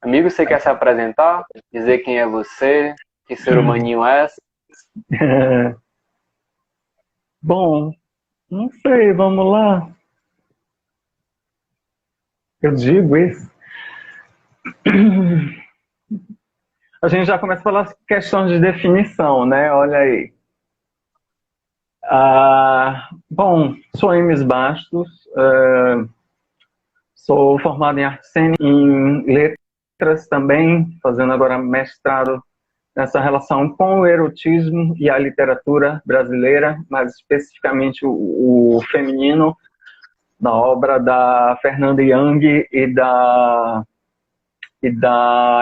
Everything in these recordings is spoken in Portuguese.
Amigo, você quer se apresentar? Dizer quem é você? Que ser humaninho é? Bom, não sei, vamos lá. Eu digo isso. A gente já começa pelas questões de definição, né? Olha aí. Bom, sou Emes Bastos, sou formado em arte cênica, em letras também, fazendo agora mestrado nessa relação com o erotismo e a literatura brasileira, mais especificamente o feminino, da obra da Fernanda Young e da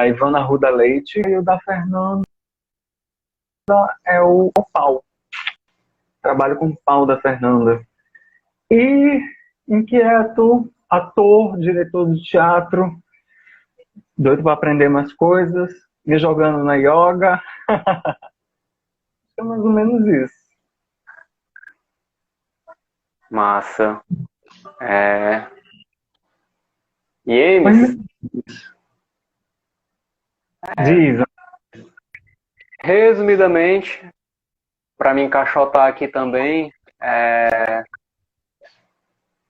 Ivana Arruda Leite, e o da Fernanda é o pau. Trabalho com o pau da Fernanda. E inquieto, ator, diretor de teatro, doido para aprender mais coisas, me jogando na yoga. É mais ou menos isso. Massa. E Emes, Diz. resumidamente, para me encaixotar aqui também,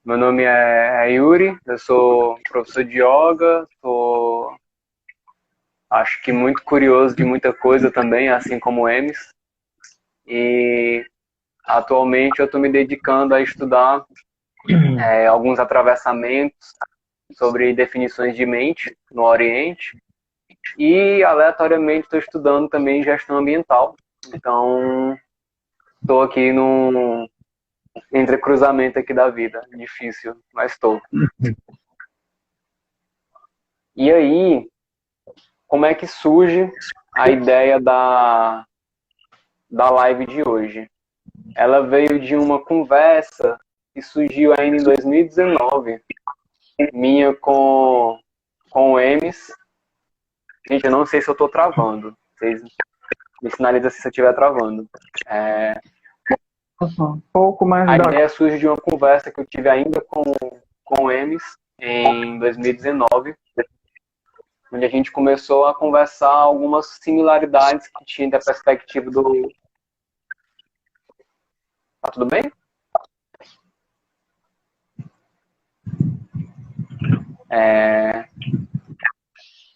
meu nome é Yuri, eu sou professor de yoga, sou, acho que muito curioso de muita coisa também, assim como o Emes, e atualmente eu estou me dedicando a estudar alguns atravessamentos sobre definições de mente no Oriente e aleatoriamente estou estudando também gestão ambiental. Então, estou aqui num entrecruzamento aqui da vida. Difícil, mas estou. E aí, como é que surge a ideia da live de hoje? Ela veio de uma conversa que surgiu ainda em 2019, minha com o Emes. Gente, eu não sei se eu estou travando. Vocês me sinalizam se eu estiver travando. Um pouco mais A da... ideia surge de uma conversa que eu tive ainda com o Emes em 2019, onde a gente começou a conversar algumas similaridades que tinha da perspectiva do... Tá tudo bem?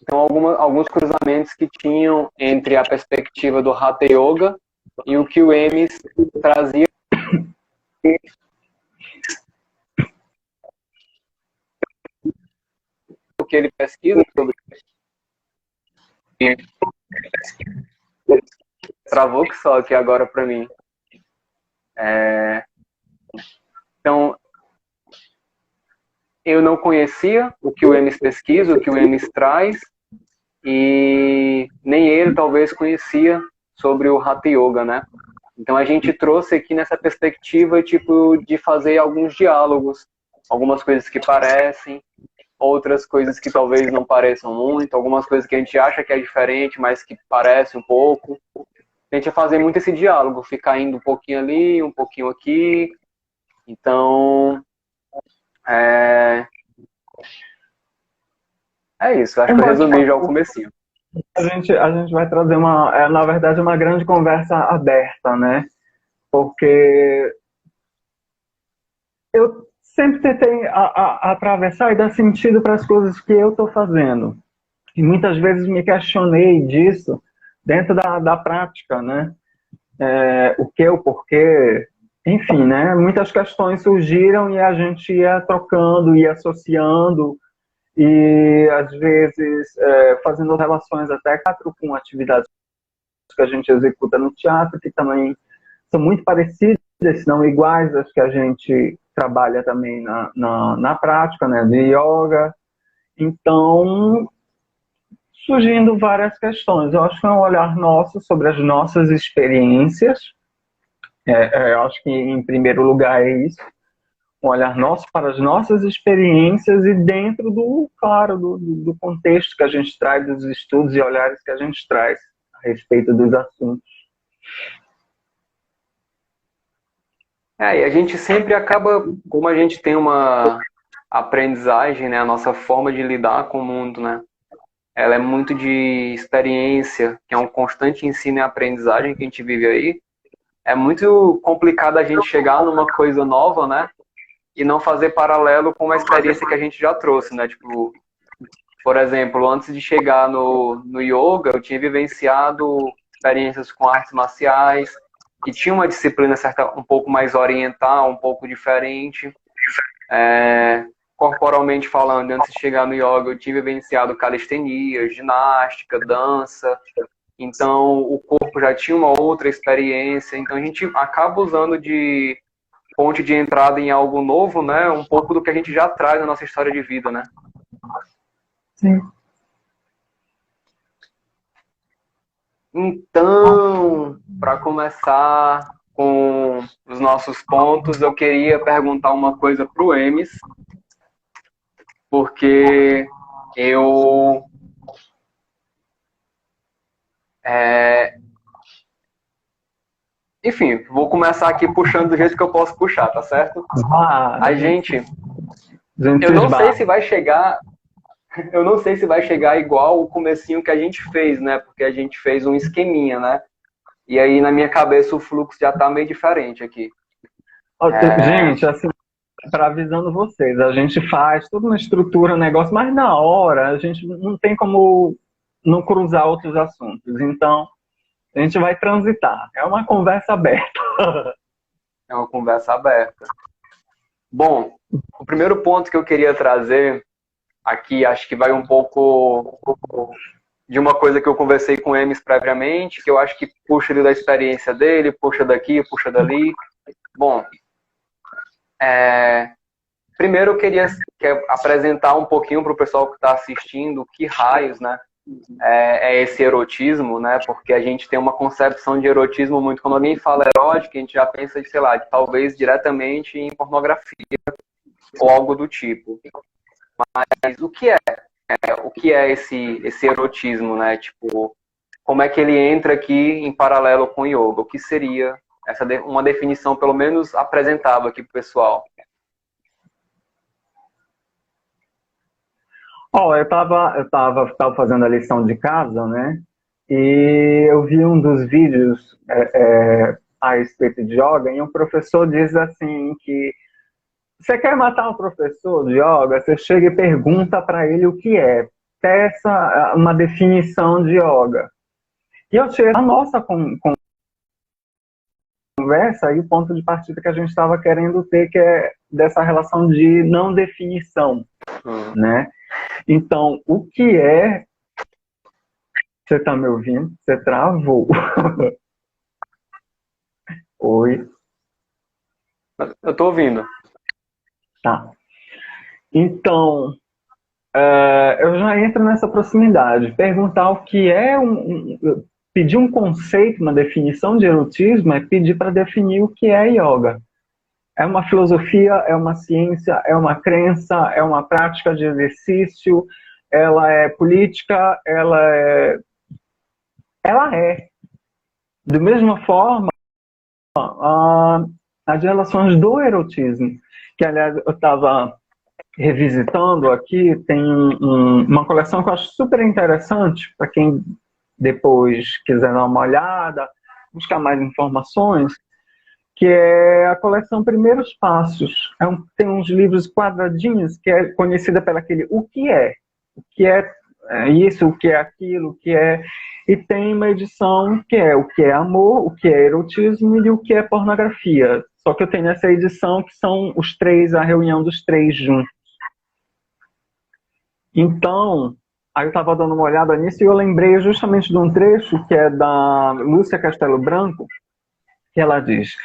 Então, alguns cruzamentos que tinham entre a perspectiva do Hatha Yoga e o que o Emes trazia, o que ele pesquisa sobre... Travou que só aqui agora para mim. Então, eu não conhecia o que o Emes pesquisa, o que o Emes traz, e nem ele talvez conhecia sobre o Hatha Yoga, né? Então a gente trouxe aqui nessa perspectiva tipo de fazer alguns diálogos, algumas coisas que parecem, outras coisas que talvez não pareçam muito, algumas coisas que a gente acha que é diferente, mas que parece um pouco. A gente vai fazer muito esse diálogo, ficar indo um pouquinho ali, um pouquinho aqui. Então, é isso, acho que eu resumi já o comecinho. A gente vai trazer na verdade, uma grande conversa aberta, né? Porque eu sempre tentei atravessar e dar sentido para as coisas que eu estou fazendo. E muitas vezes me questionei disso dentro da prática, né? O que, o porquê, enfim, né? Muitas questões surgiram e a gente ia trocando, ia associando e às vezes fazendo relações até com atividades que a gente executa no teatro, que também são muito parecidas, se não iguais às que a gente trabalha também na prática, né, de yoga. Então, surgindo várias questões. Eu acho que é um olhar nosso sobre as nossas experiências. Eu acho que, em primeiro lugar, é isso. Um olhar nosso para as nossas experiências e dentro claro, do contexto que a gente traz, dos estudos e olhares que a gente traz a respeito dos assuntos. E a gente sempre acaba, como a gente tem uma aprendizagem, né, a nossa forma de lidar com o mundo, né, ela é muito de experiência, que é um constante ensino e aprendizagem que a gente vive aí. É muito complicado a gente chegar numa coisa nova, né, e não fazer paralelo com uma experiência que a gente já trouxe, né, tipo, por exemplo, antes de chegar no yoga, eu tinha vivenciado experiências com artes marciais, que tinha uma disciplina certa, um pouco mais oriental, um pouco diferente. Corporalmente falando, antes de chegar no yoga, eu tinha vivenciado calistenia, ginástica, dança. Então, o corpo já tinha uma outra experiência. Então, a gente acaba usando de ponte de entrada em algo novo, né? Um pouco do que a gente já traz na nossa história de vida, né? Sim. Então, para começar com os nossos pontos, eu queria perguntar uma coisa para o Emes, porque eu enfim, vou começar aqui puxando do jeito que eu posso puxar, tá certo? A gente eu não sei se vai chegar, eu não sei se vai chegar igual o comecinho que a gente fez, né? Porque a gente fez um esqueminha, né? E aí na minha cabeça o fluxo já tá meio diferente aqui. Gente, assim, para avisando vocês, a gente faz toda uma estrutura, um negócio, mas na hora a gente não tem como não cruzar outros assuntos. Então, a gente vai transitar. É uma conversa aberta. É uma conversa aberta. Bom, o primeiro ponto que eu queria trazer aqui, acho que vai um pouco de uma coisa que eu conversei com o Emes previamente, que eu acho que puxa ali da experiência dele, puxa daqui, puxa dali. Bom, primeiro eu queria apresentar um pouquinho para o pessoal que está assistindo que raios, né, é esse erotismo, né, porque a gente tem uma concepção de erotismo muito, quando alguém fala erótico, a gente já pensa, sei lá, talvez diretamente em pornografia ou algo do tipo. Mas o que é? O que é esse erotismo, né? Tipo, como é que ele entra aqui em paralelo com o yoga? O que seria uma definição, pelo menos, apresentável aqui para o pessoal? Eu tava fazendo a lição de casa, né? E eu vi um dos vídeos a respeito de yoga, e um professor diz assim que você quer matar um professor de yoga, você chega e pergunta para ele o que é. Peça uma definição de yoga. E eu chego a nossa conversa e o ponto de partida que a gente estava querendo ter, que é dessa relação de não definição, né? Então, o que é... Você está me ouvindo? Você travou. Oi. Eu estou ouvindo. Tá. Então, eu já entro nessa proximidade. Perguntar o que é pedir um conceito, uma definição de erotismo, é pedir para definir o que é yoga. É uma filosofia, é uma ciência, é uma crença, é uma prática de exercício, ela é política, ela é... Da mesma forma, as relações do erotismo, que, aliás, eu estava revisitando aqui, tem uma coleção que eu acho super interessante, para quem depois quiser dar uma olhada, buscar mais informações, que é a coleção Primeiros Passos. Tem uns livros quadradinhos, que é conhecida pelo aquele o que é isso, o que é aquilo, o que é... E tem uma edição que é o que é amor, o que é erotismo e o que é pornografia. Só que eu tenho essa edição que são os três, a reunião dos três juntos. Então, aí eu estava dando uma olhada nisso e eu lembrei justamente de um trecho que é da Lúcia Castelo Branco, que ela diz: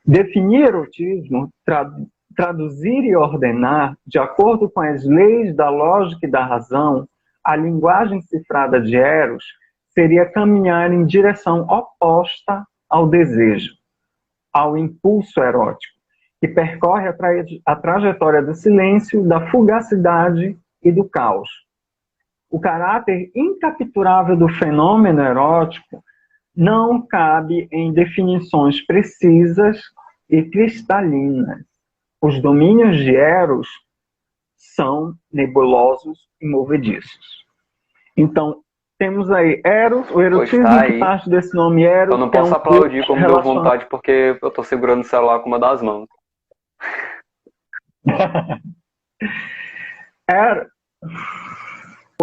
definir erotismo, traduzir e ordenar, de acordo com as leis da lógica e da razão, a linguagem cifrada de Eros, seria caminhar em direção oposta ao desejo, ao impulso erótico, que percorre a trajetória do silêncio, da fugacidade e do caos. O caráter incapturável do fenômeno erótico não cabe em definições precisas e cristalinas. Os domínios de Eros são nebulosos e movediços. Então, temos aí Eros, o erotismo Pois tá que aí. parte desse nome Eros. Eu não que é posso um aplaudir como deu relacionado... vontade, porque eu tô segurando o celular com uma das mãos.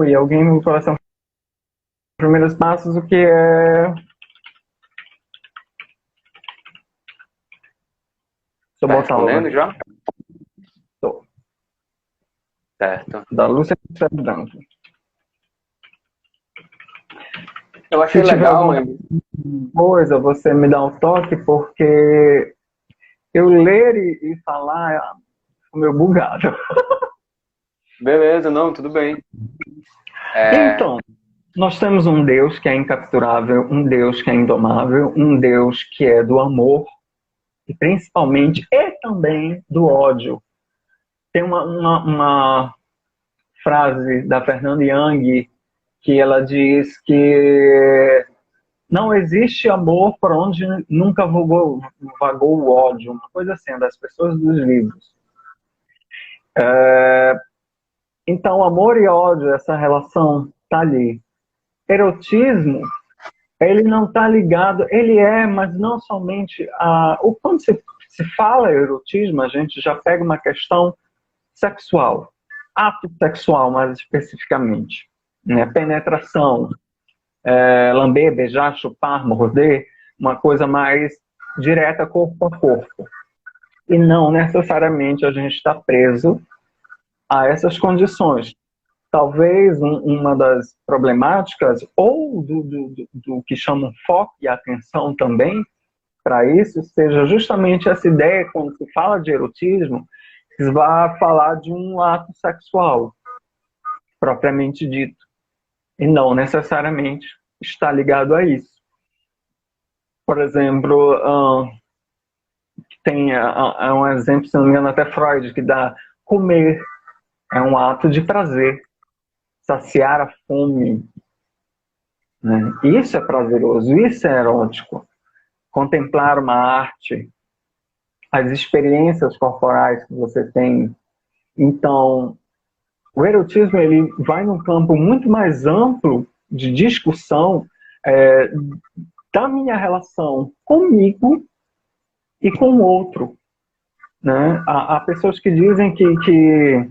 E alguém no coração. Primeiros passos, o que é... Deixa eu Tá botar logo respondendo aqui. já? Tô. Certo. Da Lúcia Branco. Eu achei Se tiver legal, alguma hein? coisa, você me dá um toque, porque eu ler e falar é o meu bugado. Beleza, não, tudo bem. Então, nós temos um Deus que é incapturável, um Deus que é indomável, um Deus que é do amor, e principalmente e também do ódio. Tem uma frase da Fernanda Young que ela diz que não existe amor por onde nunca vagou o ódio, uma coisa assim, das pessoas dos livros. Então, amor e ódio, essa relação está ali. Erotismo, ele não está ligado, ele é, mas não somente quando se fala erotismo, a gente já pega uma questão sexual, ato sexual mais especificamente, né? Penetração, lamber, beijar, chupar, morder, uma coisa mais direta corpo a corpo. E não necessariamente a gente está preso a essas condições. Talvez uma das problemáticas, ou do que chamam foco e atenção também, para isso, seja justamente essa ideia, quando se fala de erotismo, se vai falar de um ato sexual, propriamente dito, e não necessariamente está ligado a isso. Por exemplo, tem um exemplo, se não me engano, até Freud, que dá comer é um ato de prazer, saciar a fome, né? Isso é prazeroso, isso é erótico. Contemplar uma arte, as experiências corporais que você tem. Então, o erotismo ele vai num campo muito mais amplo de discussão da minha relação comigo e com o outro, né? Há pessoas que dizem que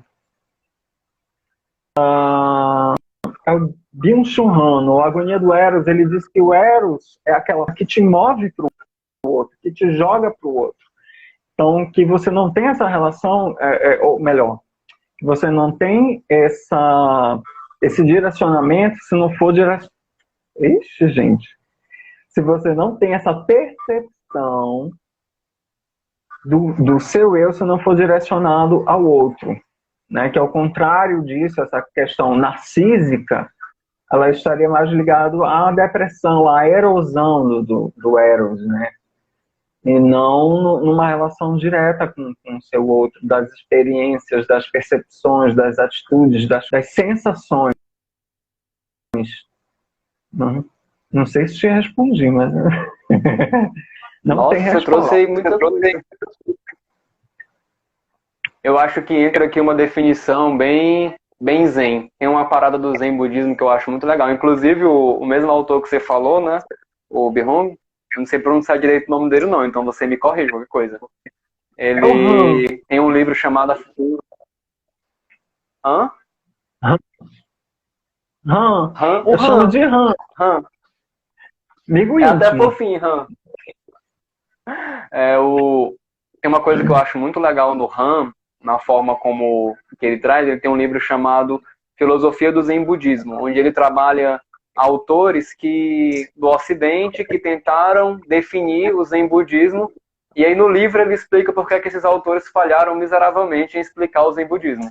é o Byung-Chul Han, ou a agonia do Eros, ele diz que o Eros é aquela que te move para o outro, que te joga para o outro. Então, que você não tem essa relação, ou melhor, que você não tem esse direcionamento se não for direcionado. Ixi, gente. Se você não tem essa percepção do seu eu, se não for direcionado ao outro, né? Que ao contrário disso, essa questão narcísica, ela estaria mais ligada à depressão, à erosão do Eros, né? E não numa relação direta com o seu outro, das experiências, das percepções, das atitudes, das sensações. Não sei se te respondi, mas não Nossa, tem você trouxe resposta. aí muita coisa. Eu acho que entra aqui uma definição bem zen. Tem uma parada do zen budismo que eu acho muito legal. Inclusive, o mesmo autor que você falou, né? O Bihong, eu não sei pronunciar direito o nome dele não, então você me corrige qualquer coisa. É o Han. Ele tem um livro chamado... Hã? Han. Han? O Eu chamo Han. de Han. Han. Amigo É até íntimo. fofinho, Han. Tem uma coisa que eu acho muito legal no Han, na forma como que ele traz, ele tem um livro chamado Filosofia do Zen Budismo, onde ele trabalha autores do Ocidente que tentaram definir o Zen Budismo, e aí no livro ele explica por que esses autores falharam miseravelmente em explicar o Zen Budismo.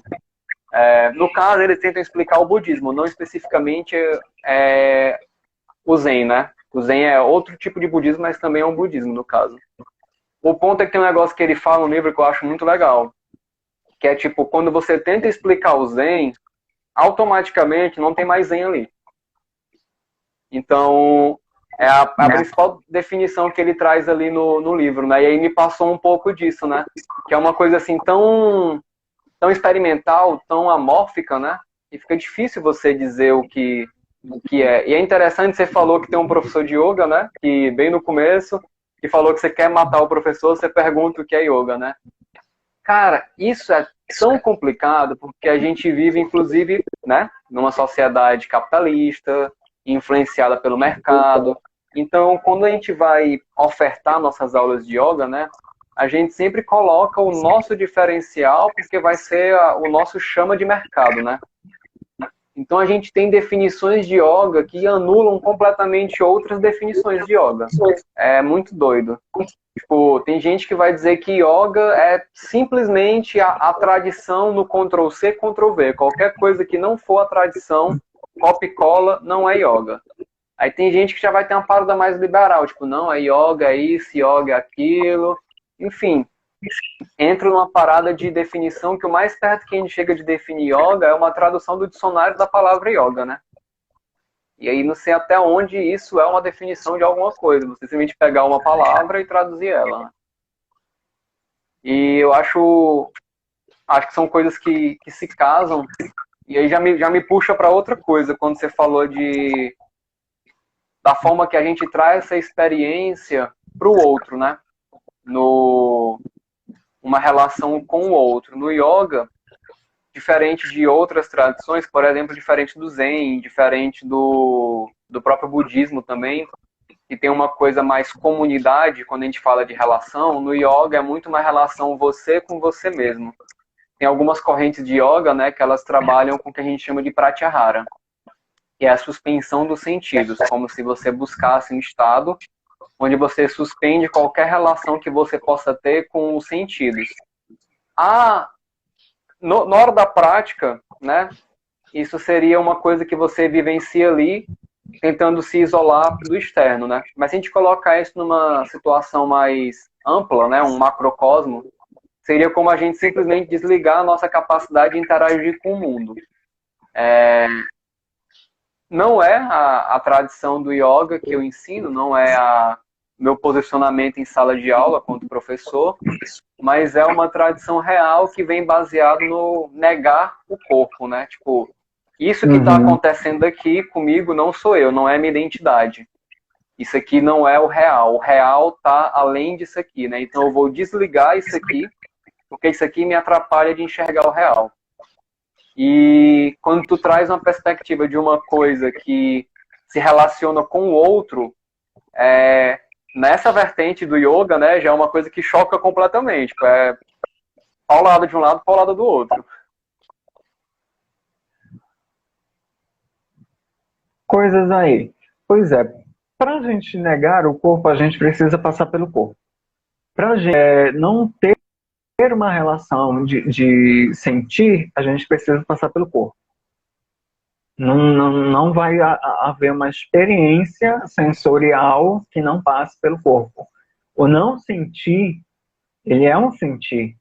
No caso, eles tentam explicar o budismo, não especificamente o Zen, né? O Zen é outro tipo de budismo, mas também é um budismo, no caso. O ponto é que tem um negócio que ele fala no livro que eu acho muito legal, que é tipo, quando você tenta explicar o Zen, automaticamente não tem mais Zen ali. Então, é a principal definição que ele traz ali no livro, né? E aí me passou um pouco disso, né? Que é uma coisa assim tão tão experimental, tão amórfica, né? E fica difícil você dizer o que é. E é interessante, você falou que tem um professor de yoga, né? Que bem no começo, que falou que você quer matar o professor, você pergunta o que é yoga, né? Cara, isso é tão complicado porque a gente vive, inclusive, né, numa sociedade capitalista, influenciada pelo mercado. Então, quando a gente vai ofertar nossas aulas de yoga, né, a gente sempre coloca o nosso diferencial porque vai ser o nosso chama de mercado, né? Então, a gente tem definições de yoga que anulam completamente outras definições de yoga. É muito doido. Tipo, tem gente que vai dizer que yoga é simplesmente a tradição no Ctrl+C, Ctrl+V. Qualquer coisa que não for a tradição, copia e cola, não é yoga. Aí tem gente que já vai ter uma parada mais liberal, tipo, não, é yoga é isso, yoga é aquilo. Enfim, entra numa parada de definição que o mais perto que a gente chega de definir yoga é uma tradução do dicionário da palavra yoga, né? E aí não sei até onde isso é uma definição de alguma coisa. Você simplesmente pegar uma palavra e traduzir ela, né? E eu acho que são coisas que se casam. E aí já me puxa para outra coisa, quando você falou da forma que a gente traz essa experiência para o outro, né? Uma relação com o outro. No yoga, diferente de outras tradições, por exemplo, diferente do Zen, diferente do próprio budismo também, que tem uma coisa mais comunidade, quando a gente fala de relação, no yoga é muito uma relação você com você mesmo. Tem algumas correntes de yoga, né, que elas trabalham com o que a gente chama de pratyahara, que é a suspensão dos sentidos, como se você buscasse um estado onde você suspende qualquer relação que você possa ter com os sentidos. Na hora da prática, né, isso seria uma coisa que você vivencia ali, tentando se isolar do externo, né? Mas se a gente colocar isso numa situação mais ampla, né, um macrocosmo, seria como a gente simplesmente desligar a nossa capacidade de interagir com o mundo. Não é a tradição do yoga que eu ensino, não é meu posicionamento em sala de aula quanto professor, mas é uma tradição real que vem baseado no negar o corpo, né? Tipo, isso que está acontecendo aqui comigo não sou eu, não é minha identidade. Isso aqui não é o real está além disso aqui, né? Então eu vou desligar isso aqui, porque isso aqui me atrapalha de enxergar o real. E quando tu traz uma perspectiva de uma coisa que se relaciona com o outro, nessa vertente do yoga, né, já é uma coisa que choca completamente. Tipo, ao lado de um lado, ao lado do outro. Coisas aí. Pois é, para a gente negar o corpo, a gente precisa passar pelo corpo. Para a gente não ter uma relação de sentir, a gente precisa passar pelo corpo. Não vai haver uma experiência sensorial que não passe pelo corpo. O não sentir, ele é um sentir.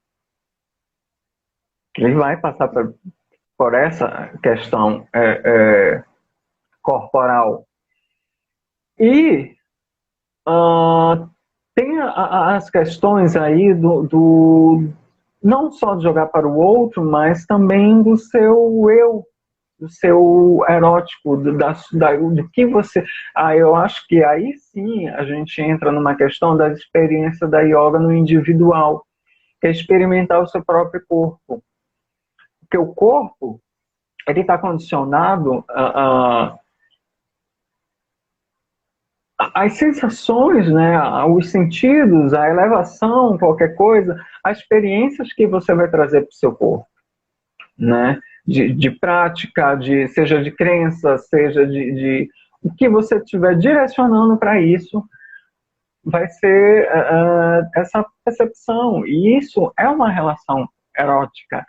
Ele vai passar por essa questão corporal. E tem as questões aí não só de jogar para o outro, mas também do seu eu, do seu erótico, do que você... eu acho que aí sim a gente entra numa questão da experiência da yoga no individual, que é experimentar o seu próprio corpo. Porque o corpo, ele está condicionado às sensações, né, aos sentidos, à elevação, qualquer coisa, as experiências que você vai trazer para o seu corpo, né? De prática, seja de crença, seja de o que você estiver direcionando para isso, vai ser essa percepção. E isso é uma relação erótica,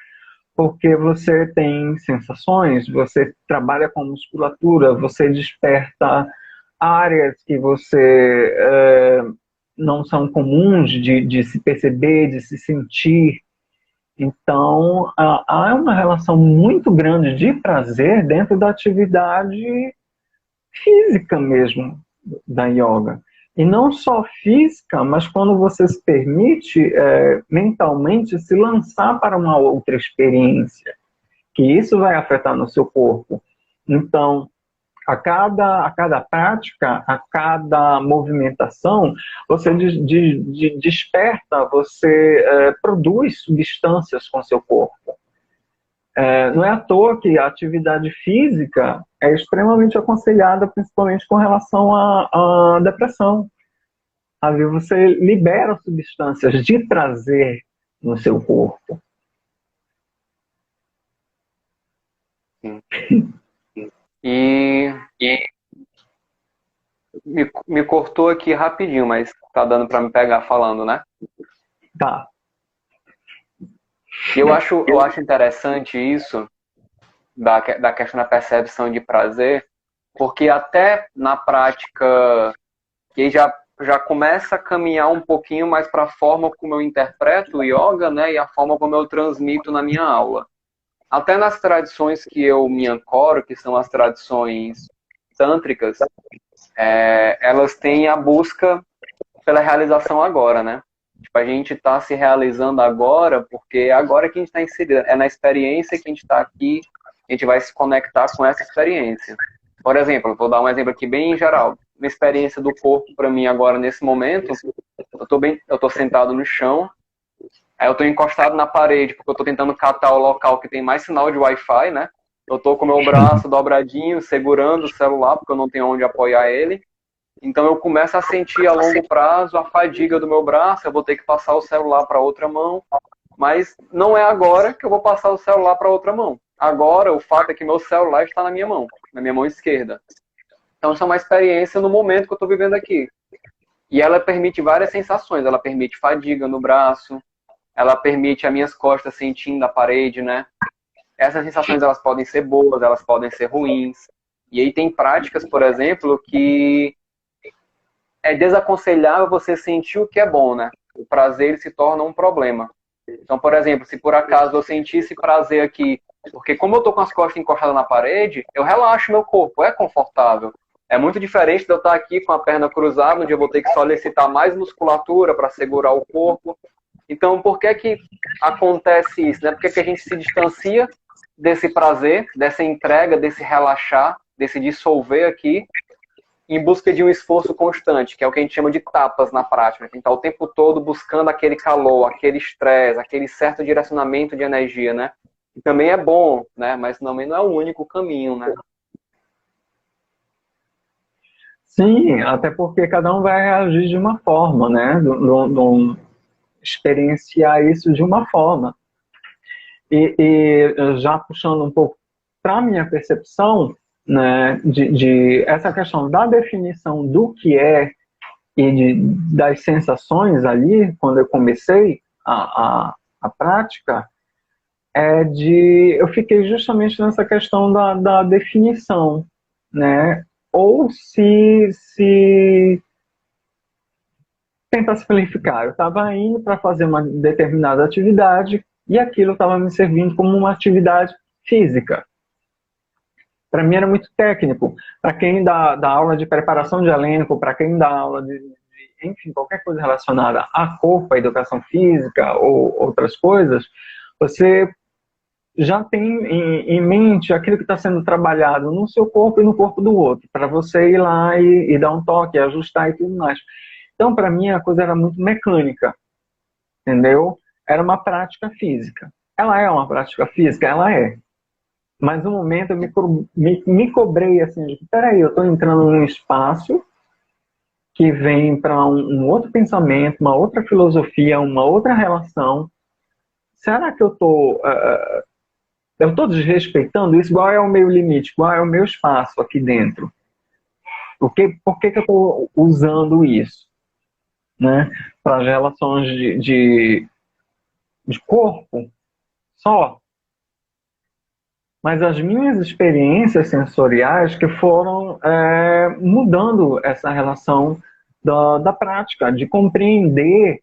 porque você tem sensações, você trabalha com musculatura, você desperta áreas que você não são comuns de se perceber, de se sentir. Então, há uma relação muito grande de prazer dentro da atividade física mesmo da yoga. E não só física, mas quando você se permite mentalmente se lançar para uma outra experiência, que isso vai afetar no seu corpo. Então, a cada prática, a cada movimentação, você desperta, você produz substâncias com seu corpo. Não é à toa que a atividade física é extremamente aconselhada, principalmente com relação à depressão. Sabe? Você libera substâncias de prazer no seu corpo. Sim. E me cortou aqui rapidinho, mas tá dando para me pegar falando, né? Tá. E eu acho interessante isso, da questão da percepção de prazer, porque até na prática, que já começa a caminhar um pouquinho mais para a forma como eu interpreto o yoga, né, e a forma como eu transmito na minha aula. Até nas tradições que eu me ancoro, que são as tradições tântricas, elas têm a busca pela realização agora, né? Tipo, a gente está se realizando agora, porque é agora que a gente está inserido, é na experiência que a gente está aqui, a gente vai se conectar com essa experiência. Por exemplo, vou dar um exemplo aqui bem geral. Uma experiência do corpo para mim agora, nesse momento, eu tô sentado no chão, aí eu tô encostado na parede, porque eu tô tentando catar o local que tem mais sinal de Wi-Fi, né? Eu tô com o meu braço dobradinho, segurando o celular, porque eu não tenho onde apoiar ele. Então eu começo a sentir a longo prazo a fadiga do meu braço, eu vou ter que passar o celular para outra mão, mas não é agora que eu vou passar o celular para outra mão. Agora o fato é que meu celular está na minha mão esquerda. Então isso é uma experiência no momento que eu estou vivendo aqui. E ela permite várias sensações, ela permite fadiga no braço, ela permite as minhas costas sentindo a parede, né? Essas sensações elas podem ser boas, elas podem ser ruins. E aí tem práticas, por exemplo, que é desaconselhável você sentir o que é bom, né? O prazer ele se torna um problema. Então, por exemplo, se por acaso eu sentisse prazer aqui, porque como eu tô com as costas encostadas na parede, eu relaxo meu corpo, é confortável. É muito diferente de eu estar aqui com a perna cruzada, onde eu vou ter que solicitar mais musculatura para segurar o corpo. Então, por que que acontece isso, né? Por que que a gente se distancia desse prazer, dessa entrega, desse relaxar, desse dissolver aqui, em busca de um esforço constante, que é o que a gente chama de tapas na prática. A gente está o tempo todo buscando aquele calor, aquele estresse, aquele certo direcionamento de energia, né? E também é bom, né? Mas também não é o único caminho, né? Sim, até porque cada um vai reagir de uma forma, né? Experienciar isso de uma forma. E já puxando um pouco para a minha percepção, né, de essa questão da definição do que é e das sensações ali, quando eu comecei a prática, eu fiquei justamente nessa questão da definição, né? Ou se tentar simplificar, eu estava indo para fazer uma determinada atividade e aquilo estava me servindo como uma atividade física. Para mim era muito técnico. Para quem dá aula de preparação de elenco, para quem dá aula enfim, qualquer coisa relacionada a corpo, a educação física ou outras coisas, você já tem em mente aquilo que está sendo trabalhado no seu corpo e no corpo do outro, para você ir lá e dar um toque, ajustar e tudo mais. Então, para mim, a coisa era muito mecânica, entendeu? Era uma prática física. Ela é uma prática física? Ela é. Mas no momento eu me cobrei assim, de, peraí, eu estou entrando num espaço que vem para um outro pensamento, uma outra filosofia, uma outra relação. Será que eu estou desrespeitando isso? Qual é o meu limite? Qual é o meu espaço aqui dentro? Por que eu estou usando isso? Né? Para as relações de corpo só. Mas as minhas experiências sensoriais que foram mudando essa relação da prática, de compreender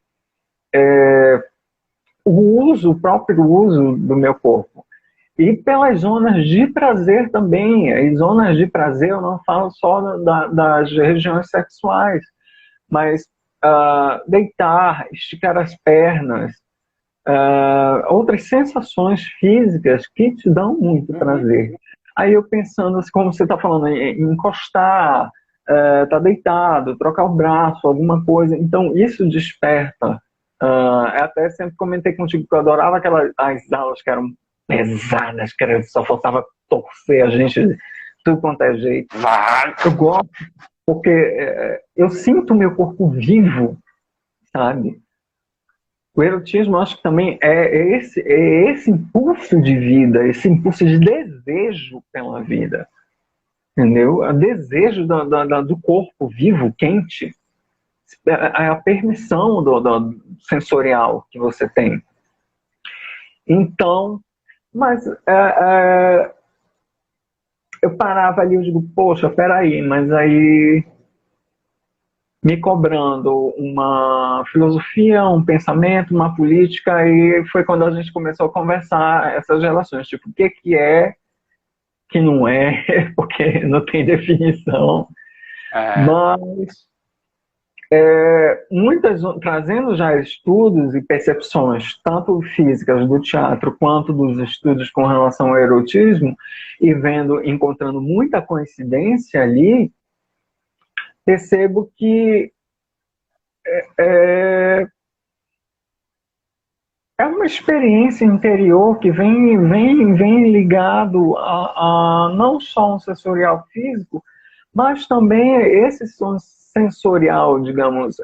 o próprio uso do meu corpo. E pelas zonas de prazer também. E zonas de prazer eu não falo só das regiões sexuais, mas deitar, esticar as pernas, outras sensações físicas que te dão muito prazer. Aí eu pensando, assim, como você está falando, em encostar, tá deitado, trocar o braço, alguma coisa, então isso desperta. Eu até sempre comentei contigo que eu adorava as aulas que eram pesadas, que só faltava torcer a gente de tudo quanto é jeito. Eu gosto porque eu sinto o meu corpo vivo, sabe? O erotismo, eu acho que também é esse impulso de vida, esse impulso de desejo pela vida, entendeu? O desejo do corpo vivo, quente, é a permissão do sensorial que você tem. Então, mas eu parava ali, eu digo, poxa, peraí, mas aí me cobrando uma filosofia, um pensamento, uma política, e foi quando a gente começou a conversar essas relações, tipo, o que é, que não é, porque não tem definição, mas trazendo já estudos e percepções, tanto físicas do teatro, quanto dos estudos com relação ao erotismo, e encontrando muita coincidência ali, percebo que é uma experiência interior que vem ligado a não só um sensorial físico, mas também esse sensorial, digamos,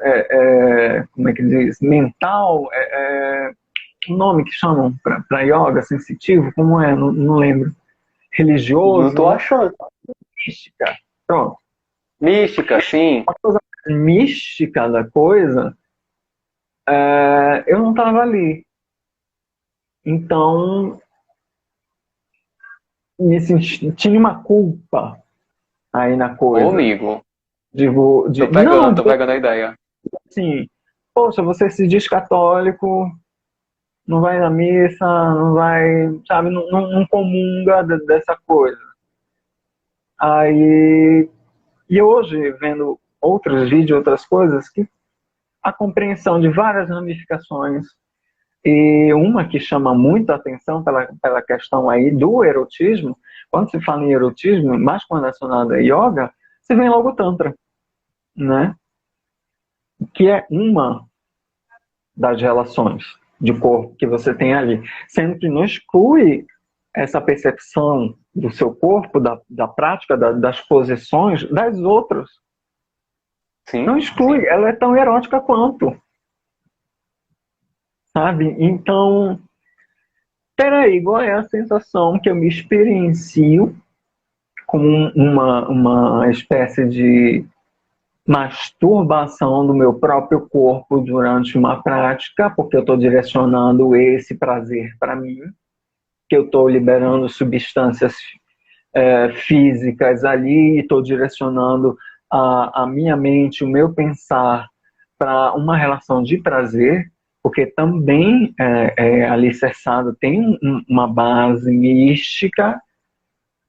como é que diz, mental, o nome que chamam para yoga, sensitivo, como é? Não lembro. Religioso? Não tô achando. Mística. Pronto. Mística, sim. A coisa mística da coisa, eu não estava ali. Então, tinha uma culpa aí na coisa. Ô, amigo. Tô pegando a ideia. Assim, poxa, você se diz católico, não vai na missa, não vai, sabe, não comunga dessa coisa. Aí, e hoje, vendo outros vídeos, outras coisas, que a compreensão de várias ramificações, e uma que chama muito a atenção pela questão aí do erotismo, quando se fala em erotismo, mais relacionado a yoga, se vem logo o Tantra, né? Que é uma das relações de corpo que você tem ali, sendo que não exclui essa percepção do seu corpo, da prática, das posições, das outras. Sim, não exclui, ela é tão erótica quanto. Sabe? Então, peraí, qual é a sensação que eu me experiencio como uma espécie de masturbação do meu próprio corpo durante uma prática, porque eu estou direcionando esse prazer para mim, que eu estou liberando substâncias físicas ali, e estou direcionando a minha mente, o meu pensar para uma relação de prazer, porque também alicerçado, tem uma base mística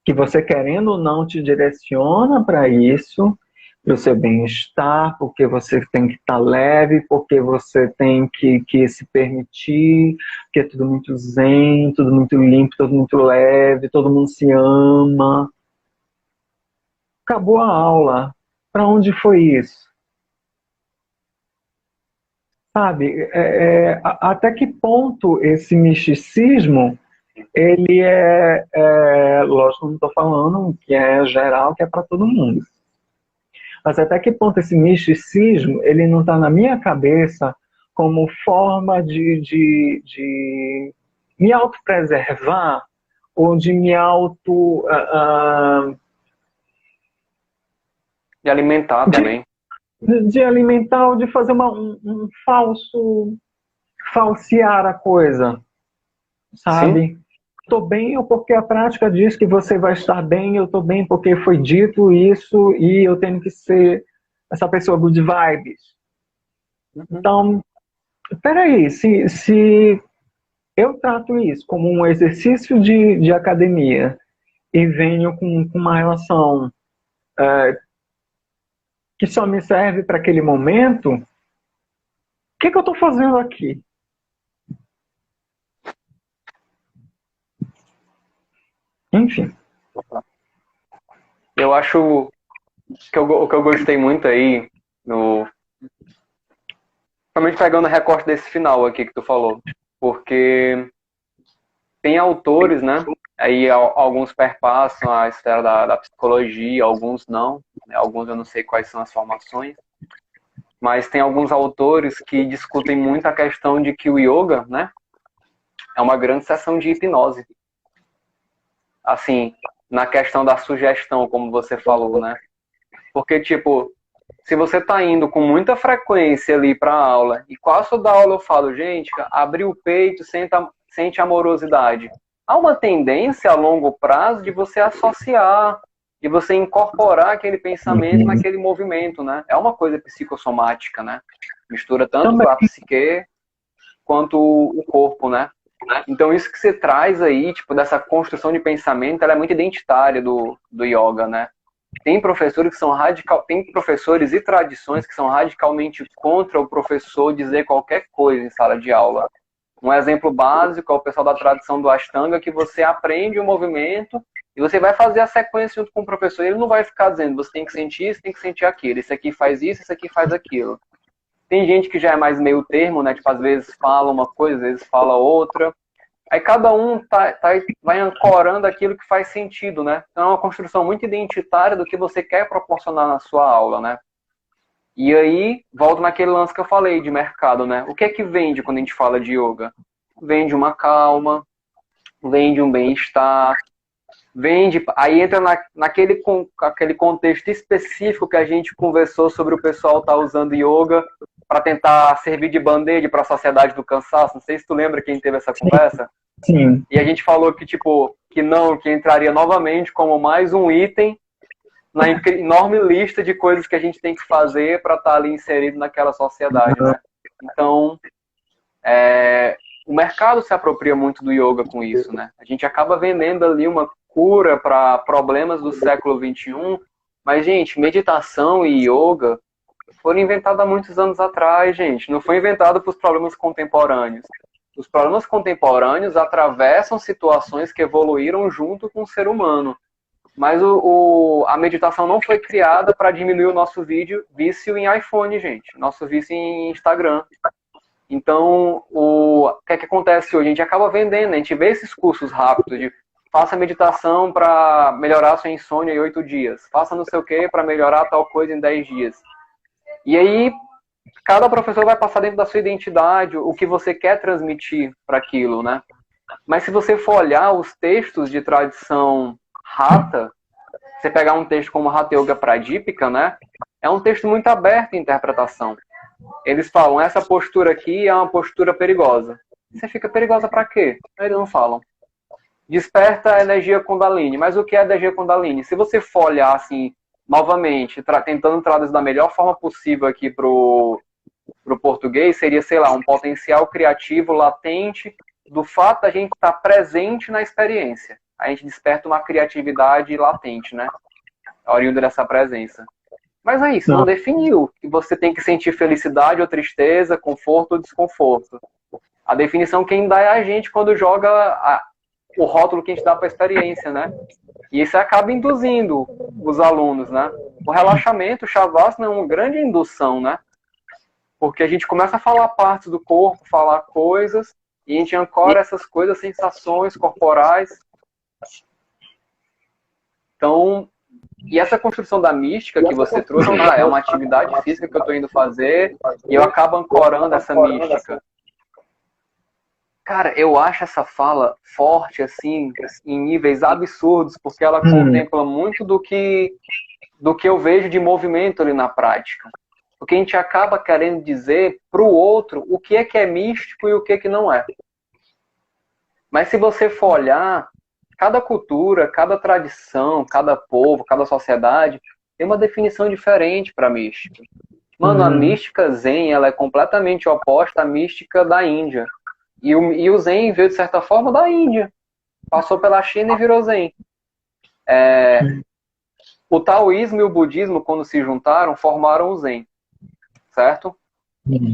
que você, querendo ou não, te direciona para isso, para o seu bem-estar, porque você tem que estar leve, porque você tem que se permitir, porque é tudo muito zen, tudo muito limpo, tudo muito leve, todo mundo se ama. Acabou a aula. Para onde foi isso? Sabe, até que ponto esse misticismo, ele lógico, não estou falando que é geral, que é para todo mundo. Mas até que ponto esse misticismo, ele não está na minha cabeça como forma de me autopreservar ou de me de alimentar também. De alimentar ou de fazer falsear a coisa, sabe? Estou bem ou porque a prática diz que você vai estar bem, eu estou bem porque foi dito isso e eu tenho que ser essa pessoa good vibes. Então, peraí, se eu trato isso como um exercício de academia e venho com uma relação que só me serve para aquele momento, o que eu estou fazendo aqui? Enfim. Eu acho que o que eu gostei muito aí, principalmente pegando o recorte desse final aqui que tu falou, porque tem autores, né? Aí alguns perpassam a esfera da psicologia, alguns não, né? Alguns eu não sei quais são as formações, mas tem alguns autores que discutem muito a questão de que o yoga, né, é uma grande sessão de hipnose. Assim, na questão da sugestão, como você falou, né? Porque, tipo, se você tá indo com muita frequência ali pra aula, e quase toda aula eu falo, gente, abre o peito, sente amorosidade. Há uma tendência a longo prazo de você associar, de você incorporar aquele pensamento naquele movimento, né? É uma coisa psicossomática, né? Mistura tanto Também. a psique quanto o corpo, né? Então isso que você traz aí, tipo, dessa construção de pensamento, ela é muito identitária do yoga, né? Tem professores que são tem professores e tradições que são radicalmente contra o professor dizer qualquer coisa em sala de aula. Um exemplo básico é o pessoal da tradição do Ashtanga, que você aprende o movimento e você vai fazer a sequência junto com o professor. Ele não vai ficar dizendo, você tem que sentir isso, tem que sentir aquilo. Isso aqui faz isso aqui faz aquilo. Tem gente que já é mais meio termo, né? Tipo, às vezes fala uma coisa, às vezes fala outra. Aí cada um vai ancorando aquilo que faz sentido, né? Então é uma construção muito identitária do que você quer proporcionar na sua aula, né? E aí, volto naquele lance que eu falei de mercado, né? O que é que vende quando a gente fala de yoga? Vende uma calma, vende um bem-estar, vende... Aí entra aquele contexto específico que a gente conversou sobre o pessoal estar usando yoga para tentar servir de band-aid para a sociedade do cansaço. Não sei se tu lembra quem teve essa conversa. Sim. E a gente falou que, tipo, que entraria novamente como mais um item na enorme lista de coisas que a gente tem que fazer para estar ali inserido naquela sociedade, né? Então, o mercado se apropria muito do yoga com isso, né? A gente acaba vendendo ali uma cura para problemas do século XXI, mas, gente, meditação e yoga foram inventados há muitos anos atrás, gente. Não foi inventado para os problemas contemporâneos. Os problemas contemporâneos atravessam situações que evoluíram junto com o ser humano. Mas a meditação não foi criada para diminuir o nosso vício em iPhone, gente. Nosso vício em Instagram. Então, o que é que acontece hoje? A gente acaba vendendo, a gente vê esses cursos rápidos de faça meditação para melhorar a sua insônia em 8 dias. Faça não sei o que para melhorar tal coisa em 10 dias. E aí, cada professor vai passar dentro da sua identidade o que você quer transmitir para aquilo, né? Mas se você for olhar os textos de tradição Hatha, você pegar um texto como Hatha Yoga Pradipika, né? É um texto muito aberto em interpretação. Eles falam, essa postura aqui é uma postura perigosa. Você fica perigosa para quê? Eles não falam. Desperta a energia Kundalini. Mas o que é a energia Kundalini? Se você for olhar assim, novamente, tentando traduzir da melhor forma possível aqui pro português, seria, sei lá, um potencial criativo latente do fato da gente estar presente na experiência. A gente desperta uma criatividade latente, né? Oriunda dessa presença. Mas é isso, não definiu que você tem que sentir felicidade ou tristeza, conforto ou desconforto. A definição quem dá é a gente quando joga o rótulo que a gente dá para a experiência, né? E isso acaba induzindo os alunos, né? O relaxamento, o Shavasana é uma grande indução, né? Porque a gente começa a falar partes do corpo, falar coisas, e a gente ancora essas coisas, sensações corporais. Então, e essa construção da mística que você trouxe, é uma atividade física que eu estou indo fazer, e eu acabo ancorando essa mística. Cara, eu acho essa fala forte, assim, em níveis absurdos, porque ela contempla muito do que eu vejo de movimento ali na prática. Porque a gente acaba querendo dizer para o outro o que é místico e o que não é. Mas se você for olhar, cada cultura, cada tradição, cada povo, cada sociedade tem uma definição diferente para mística. Mano, a mística Zen, ela é completamente oposta à mística da Índia. E o Zen veio, de certa forma, da Índia. Passou pela China e virou Zen. O taoísmo e o budismo, quando se juntaram, formaram o Zen, certo?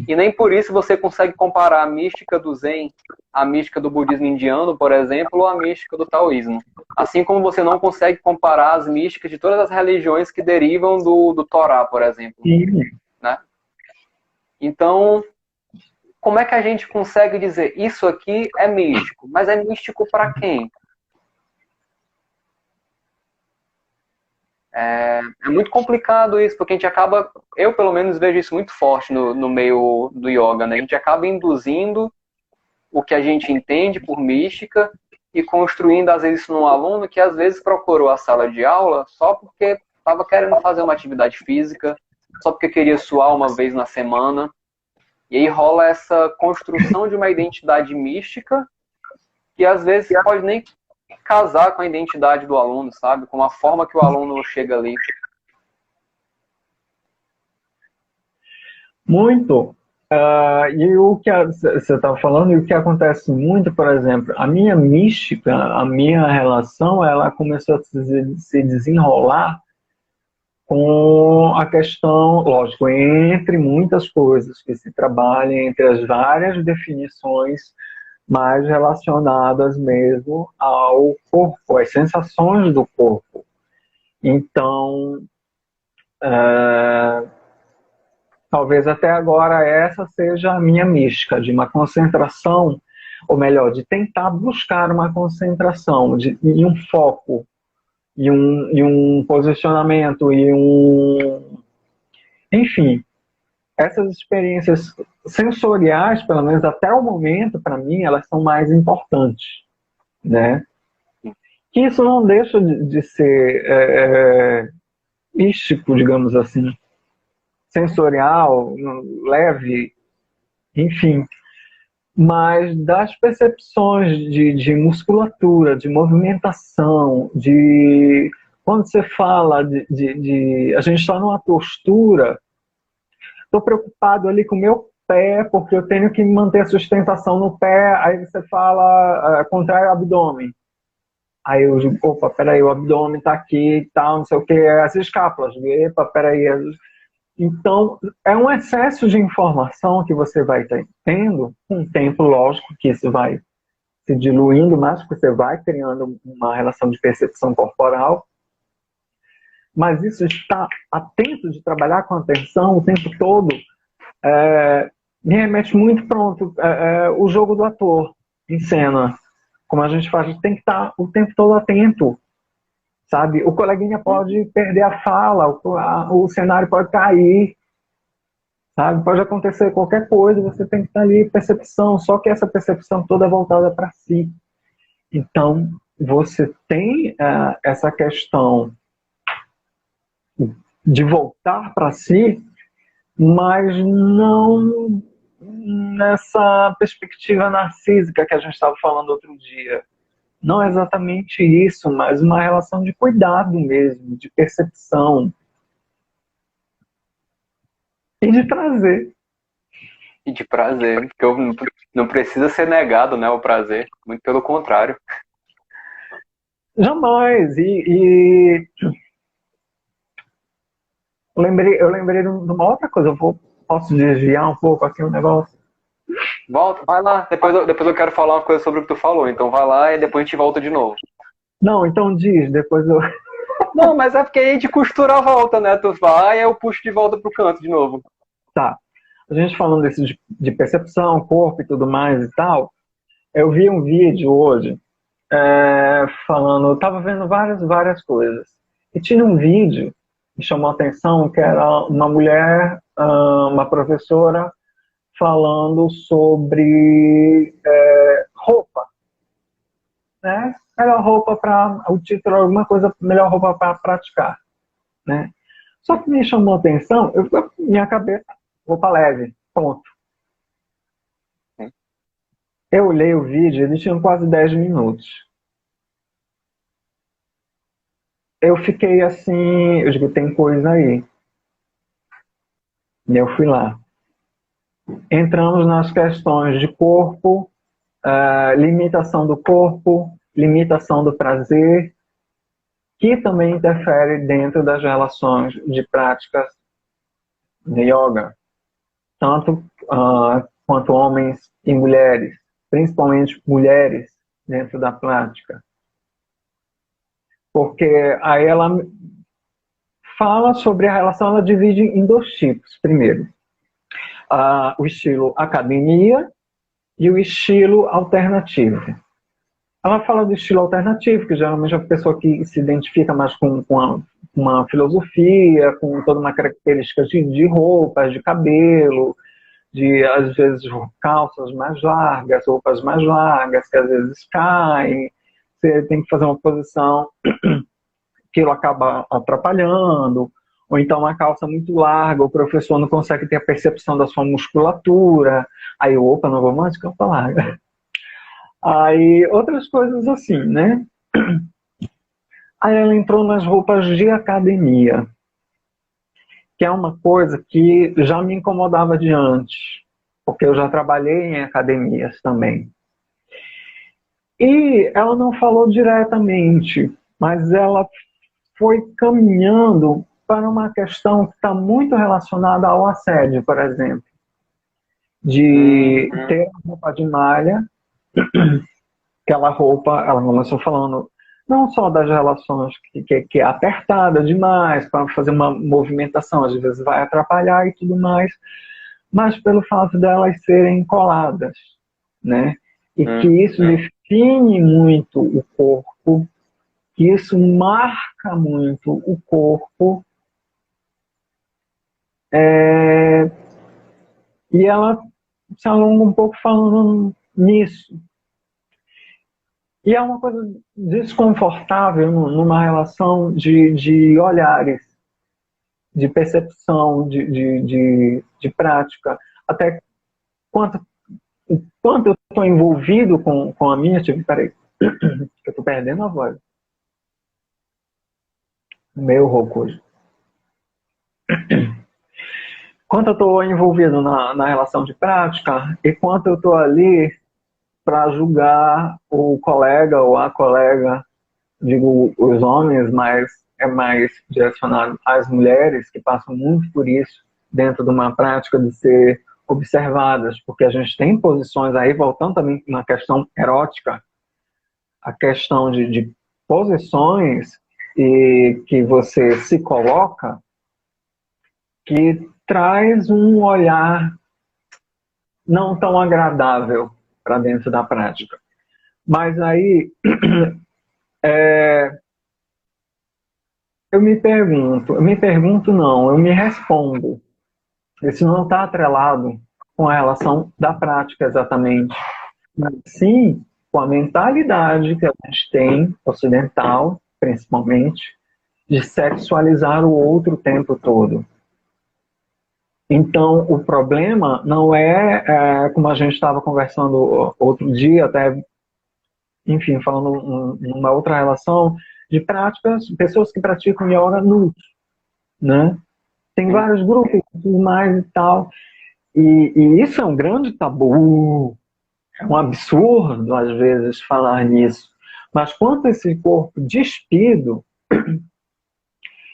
E nem por isso você consegue comparar a mística do Zen, a mística do budismo indiano, por exemplo, ou a mística do taoísmo. Assim como você não consegue comparar as místicas de todas as religiões que derivam do Torá, por exemplo. Né? Então, como é que a gente consegue dizer isso aqui é místico? Mas é místico para quem? É muito complicado isso, porque a gente acaba, eu pelo menos vejo isso muito forte no meio do yoga, né? A gente acaba induzindo o que a gente entende por mística e construindo, às vezes, isso num aluno que, às vezes, procurou a sala de aula só porque estava querendo fazer uma atividade física, só porque queria suar uma vez na semana. E aí rola essa construção de uma identidade mística que, às vezes, pode nem casar com a identidade do aluno, sabe? Com a forma que o aluno chega ali. Muito. E o que você estava falando, e o que acontece muito, por exemplo, a minha mística, a minha relação, ela começou a se desenrolar com a questão, lógico, entre muitas coisas que se trabalham, entre as várias definições mais relacionadas mesmo ao corpo, às sensações do corpo. Então, talvez até agora essa seja a minha mística, de uma concentração, ou melhor, de tentar buscar uma concentração, e um foco, e um posicionamento, enfim, essas experiências sensoriais, pelo menos até o momento, para mim, elas são mais importantes, né? Que isso não deixa de ser místico, digamos assim, sensorial, leve, enfim, mas das percepções de musculatura, de movimentação, de quando você fala a gente está numa postura, estou preocupado ali com o meu pé, porque eu tenho que manter a sustentação no pé, aí você fala, contrai o abdômen. Aí eu digo, opa, peraí, o abdômen está aqui e tal, não sei o que, as escápulas, epa, peraí. Então, é um excesso de informação que você vai tendo, com o tempo, lógico que isso vai se diluindo mais, porque você vai criando uma relação de percepção corporal, mas isso está atento de trabalhar com atenção o tempo todo, me remete muito pronto, o jogo do ator em cena, como a gente faz, tem que estar o tempo todo atento, sabe? O coleguinha pode perder a fala, o cenário pode cair, sabe? Pode acontecer qualquer coisa, você tem que estar ali, percepção, só que essa percepção toda é voltada para si. Então, você tem essa questão de voltar para si, mas não nessa perspectiva narcísica que a gente estava falando outro dia. Não é exatamente isso, mas uma relação de cuidado mesmo, de percepção e de prazer. E de prazer, porque não precisa ser negado, né, o prazer, muito pelo contrário. Jamais. Eu lembrei de uma outra coisa. Posso desviar um pouco aqui o negócio? Volta, vai lá. Depois eu quero falar uma coisa sobre o que tu falou. Então vai lá e depois a gente volta de novo. Não, então diz, depois eu... Não, mas é porque aí a gente costura a volta, né? Tu vai e eu puxo de volta pro canto de novo. Tá. A gente falando desse de percepção, corpo e tudo mais e tal, eu vi um vídeo hoje falando, eu tava vendo várias coisas. E tinha um vídeo que chamou a atenção, que era uma mulher, uma professora, falando sobre roupa, né? Melhor roupa para o título, alguma coisa, melhor roupa para praticar, né? Só que me chamou a atenção, minha cabeça, roupa leve, ponto. Eu olhei o vídeo, ele tinha quase 10 minutos. Eu fiquei assim, eu digo, tem coisa aí. E eu fui lá. Entramos nas questões de corpo, limitação do corpo, limitação do prazer, que também interfere dentro das relações de práticas de yoga, tanto quanto homens e mulheres, principalmente mulheres dentro da prática. Porque aí ela fala sobre a relação, ela divide em dois tipos. Primeiro, o estilo academia e o estilo alternativo. Ela fala do estilo alternativo, que geralmente é a pessoa que se identifica mais com uma filosofia, com toda uma característica de roupas, de cabelo, de, às vezes, calças mais largas, roupas mais largas, que às vezes caem, você tem que fazer uma posição que ele acaba atrapalhando, ou então uma calça muito larga, o professor não consegue ter a percepção da sua musculatura, aí, opa, não vou mais de calça larga. Aí, outras coisas assim, né? Aí ela entrou nas roupas de academia, que é uma coisa que já me incomodava de antes, porque eu já trabalhei em academias também. E ela não falou diretamente, mas ela foi caminhando para uma questão que está muito relacionada ao assédio, por exemplo. De ter roupa de malha, aquela roupa, ela começou falando não só das relações que é apertada demais, para fazer uma movimentação, às vezes vai atrapalhar e tudo mais, mas pelo fato delas serem coladas, né? E que isso define muito o corpo, que isso marca muito o corpo, e ela se alonga um pouco falando nisso. E é uma coisa desconfortável numa relação de olhares, de percepção, de prática. Até quanto eu estou envolvido com a minha... Peraí, eu estou perdendo a voz. Meio rouco hoje. Quanto eu estou envolvido na relação de prática e quanto eu estou ali para julgar o colega ou a colega, digo os homens, mas é mais direcionado às mulheres, que passam muito por isso dentro de uma prática de ser observadas, porque a gente tem posições aí, voltando também na questão erótica, a questão de posições e que você se coloca, que traz um olhar não tão agradável para dentro da prática. Mas aí eu me pergunto não, eu me respondo. Isso não está atrelado com a relação da prática exatamente, mas sim com a mentalidade que a gente tem, ocidental, principalmente, de sexualizar o outro o tempo todo. Então, o problema não como a gente estava conversando outro dia, até, enfim, falando numa outra relação, de práticas, pessoas que praticam yoga nus, né? Tem vários grupos e tudo mais e tal, e isso é um grande tabu, é um absurdo, às vezes, falar nisso. Mas quanto esse corpo despido,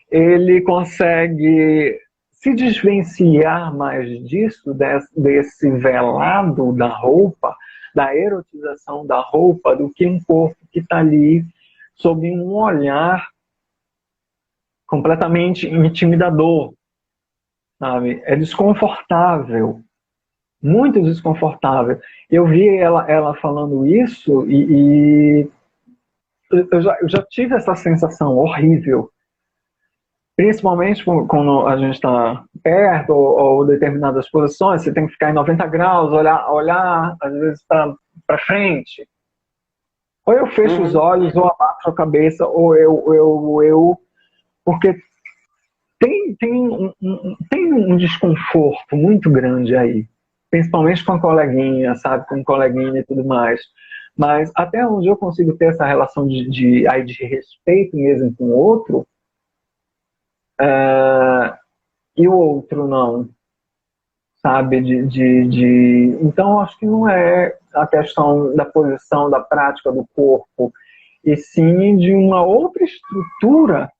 ele consegue se desvencilhar mais disso, desse velado da roupa, da erotização da roupa, do que um corpo que está ali sob um olhar completamente intimidador, sabe? É desconfortável, muito desconfortável. Eu vi ela falando isso e eu já tive essa sensação horrível, principalmente quando a gente está perto ou determinadas posições, você tem que ficar em 90 graus, olhar às vezes para frente. Ou eu fecho os olhos, ou abaixo a cabeça, ou eu porque tem um desconforto muito grande aí, principalmente com a coleguinha, sabe, com o coleguinha e tudo mais. Mas até onde eu consigo ter essa relação de respeito mesmo com o outro, e o outro não, sabe? Então, acho que não é a questão da posição, da prática do corpo e sim de uma outra estrutura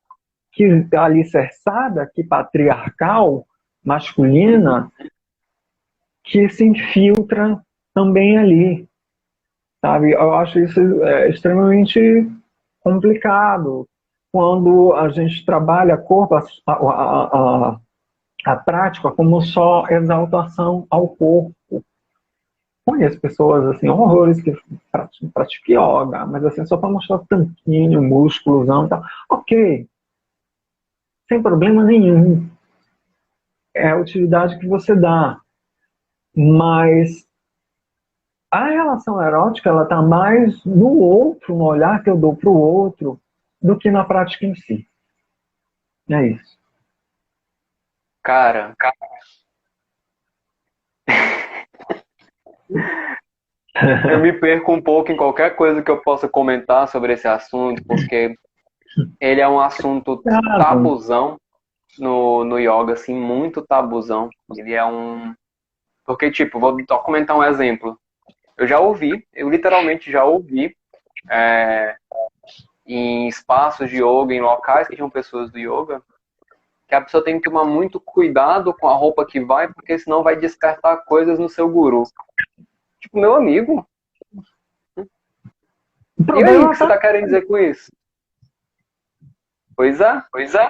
que alicerçada, que patriarcal, masculina, que se infiltra também ali, sabe? Eu acho isso extremamente complicado quando a gente trabalha corpo, a prática como só exaltação ao corpo. Conheço pessoas, assim, horrores que praticam yoga, mas assim, só para mostrar tanquinho, músculosão e tal. Ok, sem problema nenhum. É a utilidade que você dá. Mas a relação erótica, ela está mais no outro, no olhar que eu dou para o outro, do que na prática em si. É isso. Cara, eu me perco um pouco em qualquer coisa que eu possa comentar sobre esse assunto, porque ele é um assunto Claro. tabuzão no yoga, assim, muito tabuzão. Ele é um... Porque, tipo, vou só comentar um exemplo. Eu literalmente já ouvi é, em espaços de yoga, em locais que tinham pessoas do yoga, que a pessoa tem que tomar muito cuidado com a roupa que vai, porque senão vai despertar coisas no seu guru. Tipo, meu amigo, O e aí, o problema que você está tá querendo dizer com isso? Pois é, pois é.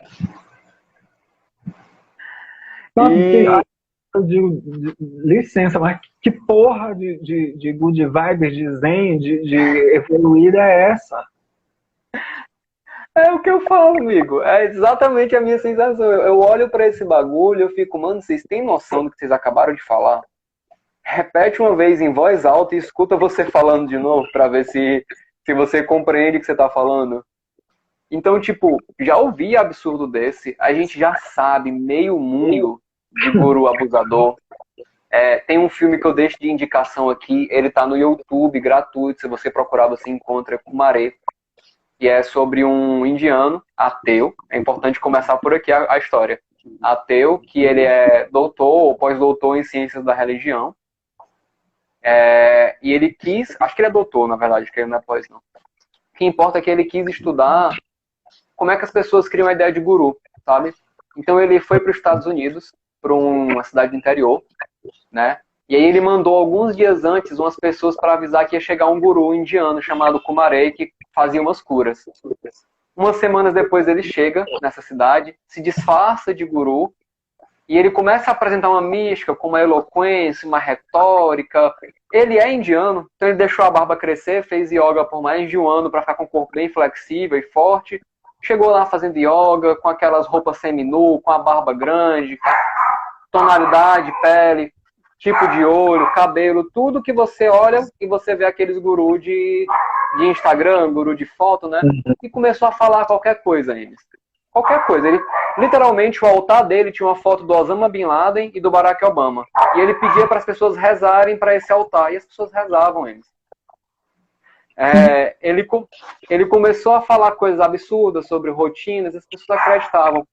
sabe que E eu digo, licença, mas que porra de good vibes, de zen, de evoluída é essa? é o que eu falo, amigo. É exatamente a minha sensação. Eu olho pra esse bagulho e eu fico, mano, vocês têm noção do que vocês acabaram de falar? Repete uma vez em voz alta e escuta você falando de novo pra ver se você compreende o que você tá falando. Então, tipo, já ouvi absurdo desse, a gente já sabe meio mundo de guru abusador. Tem um filme que eu deixo de indicação aqui, ele tá no YouTube, gratuito, se você procurar você encontra Kumare, e é sobre um indiano ateu, é importante começar por aqui a história. Ateu, que ele é doutor ou pós-doutor em ciências da religião, e ele quis, acho que ele é doutor, na verdade, acho que ele não é pós, não. O que importa é que ele quis estudar como é que as pessoas criam a ideia de guru, sabe? Então ele foi para os Estados Unidos, para uma cidade do interior, né? E aí ele mandou alguns dias antes umas pessoas para avisar que ia chegar um guru indiano chamado Kumarei que fazia umas curas. Umas semanas depois ele chega nessa cidade, se disfarça de guru e ele começa a apresentar uma mística com uma eloquência, uma retórica. Ele é indiano, então ele deixou a barba crescer, fez yoga por mais de um ano para ficar com o corpo bem flexível e forte. Chegou lá fazendo yoga, com aquelas roupas semi-nu, com a barba grande, tonalidade, pele, tipo de olho, cabelo, tudo que você olha e você vê aqueles gurus de Instagram, guru de foto, né? E começou a falar qualquer coisa neles. Qualquer coisa. Ele, literalmente, o altar dele tinha uma foto do Osama Bin Laden e do Barack Obama. E ele pedia para as pessoas rezarem para esse altar. E as pessoas rezavam eles. Ele começou a falar coisas absurdas sobre rotinas, as pessoas acreditavam.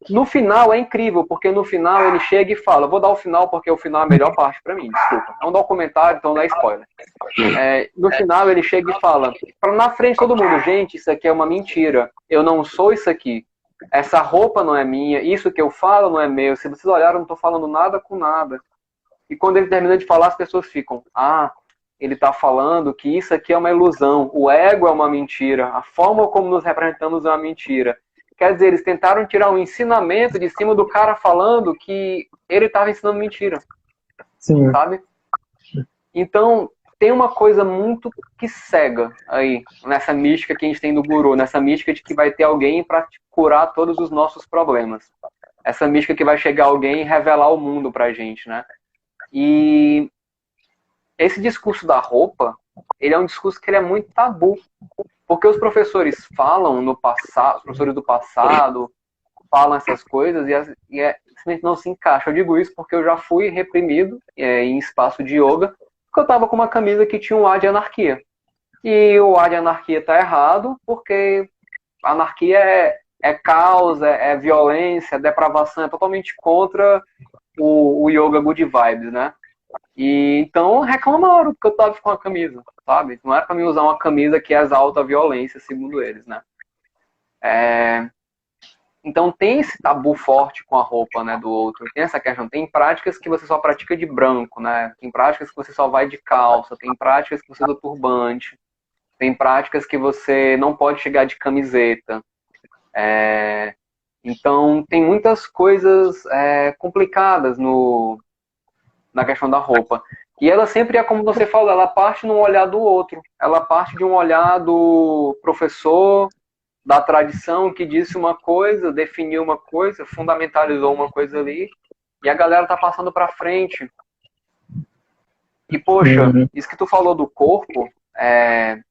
No final é incrível, porque no final ele chega e fala, vou dar o final porque o final é a melhor parte pra mim, desculpa. É um documentário, então não é spoiler. No final ele chega e fala, na frente de todo mundo, gente, isso aqui é uma mentira. Eu não sou isso aqui. Essa roupa não é minha, isso que eu falo não é meu. Se vocês olharem, eu não tô falando nada com nada. E quando ele termina de falar, as pessoas ficam, ele está falando que isso aqui é uma ilusão, o ego é uma mentira, a forma como nos representamos é uma mentira. Quer dizer, eles tentaram tirar um ensinamento de cima do cara falando que ele estava ensinando mentira. Sim. Sabe? Então, tem uma coisa muito que cega aí, nessa mística que a gente tem do guru, nessa mística de que vai ter alguém para curar todos os nossos problemas. Essa mística que vai chegar alguém e revelar o mundo pra gente, né? E esse discurso da roupa, ele é um discurso que ele é muito tabu. Porque os professores falam no passado, os professores do passado falam essas coisas e simplesmente não se encaixa. Eu digo isso porque eu já fui reprimido em espaço de yoga, porque eu estava com uma camisa que tinha um ar de anarquia. E o ar de anarquia está errado, porque anarquia é caos, é violência, é depravação, é totalmente contra o yoga good vibes, né? E então reclamaram porque eu tava com a camisa, sabe? Não é pra mim usar uma camisa que exalta a violência, segundo eles, né? Então tem esse tabu forte com a roupa, né, do outro. Tem essa questão. Tem práticas que você só pratica de branco, né? Tem práticas que você só vai de calça. Tem práticas que você usa turbante. Tem práticas que você não pode chegar de camiseta. Então tem muitas coisas complicadas na questão da roupa. E ela sempre é como você falou, ela parte num olhar do outro. Ela parte de um olhar do professor, da tradição que disse uma coisa, definiu uma coisa, fundamentalizou uma coisa ali, e a galera tá passando para frente. E poxa, Uhum. isso que tu falou do corpo,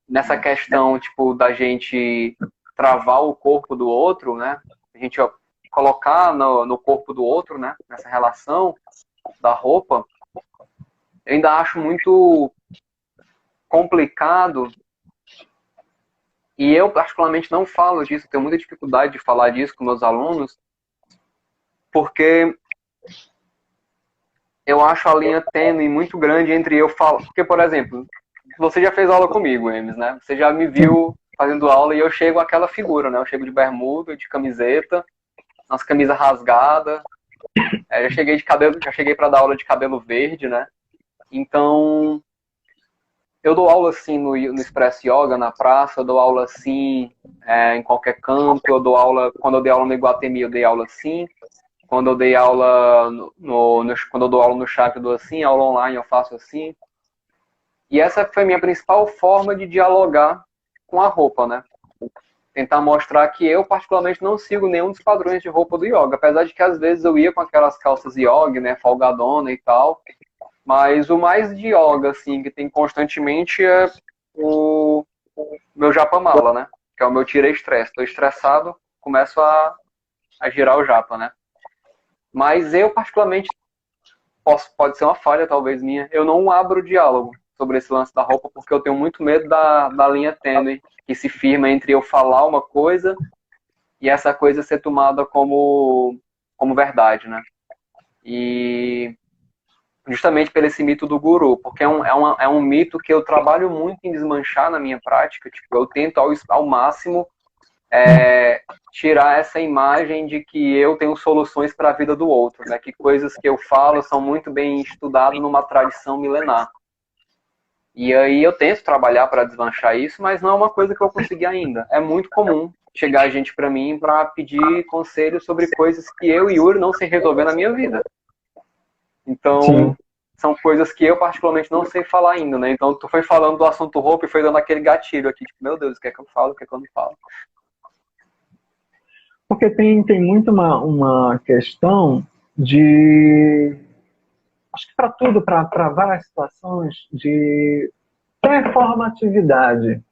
nessa questão tipo da gente travar o corpo do outro, né? A gente colocar no corpo do outro, né? Nessa relação da roupa, eu ainda acho muito complicado. E eu, particularmente, não falo disso, tenho muita dificuldade de falar disso com meus alunos, porque eu acho a linha tênue muito grande entre eu falar. Porque, por exemplo, você já fez aula comigo, Emes, né? Você já me viu fazendo aula e eu chego àquela figura, né? Eu chego de bermuda, de camiseta, umas camisas rasgadas. Já cheguei de cabelo, já cheguei para dar aula de cabelo verde, né? Então, eu dou aula assim no Express Yoga, na praça, eu dou aula assim em qualquer canto, eu dou aula, quando eu dei aula no Iguatemi, eu dei aula assim. Quando eu dei aula quando eu dou aula no chat, eu dou assim, aula online eu faço assim. E essa foi a minha principal forma de dialogar com a roupa, né? Tentar mostrar que eu, particularmente, não sigo nenhum dos padrões de roupa do yoga. Apesar de que, às vezes, eu ia com aquelas calças yoga, né? Folgadona e tal. Mas o mais de yoga, assim, que tem constantemente é o meu japa mala, né? Que é o meu tira-estresse. Estou estressado, começo a girar o japa, né? Mas eu, particularmente, pode ser uma falha, talvez, minha. Eu não abro diálogo sobre esse lance da roupa porque eu tenho muito medo da linha tênue que se firma entre eu falar uma coisa e essa coisa ser tomada como verdade, né? E justamente pelo esse mito do guru, porque é um mito que eu trabalho muito em desmanchar na minha prática. Tipo, eu tento ao máximo tirar essa imagem de que eu tenho soluções para a vida do outro, né? Que coisas que eu falo são muito bem estudadas numa tradição milenar. E aí eu tento trabalhar para desmanchar isso, mas não é uma coisa que eu consegui ainda. É muito comum chegar gente para mim para pedir conselho sobre coisas que eu e Yuri não sei resolver na minha vida. Então, Sim. são coisas que eu particularmente não sei falar ainda, né? Então, tu foi falando do assunto roupa e foi dando aquele gatilho aqui, tipo, meu Deus, o que é que eu falo, o que é que eu não falo? Porque tem muito uma questão de, acho que para tudo, para várias situações, de performatividade,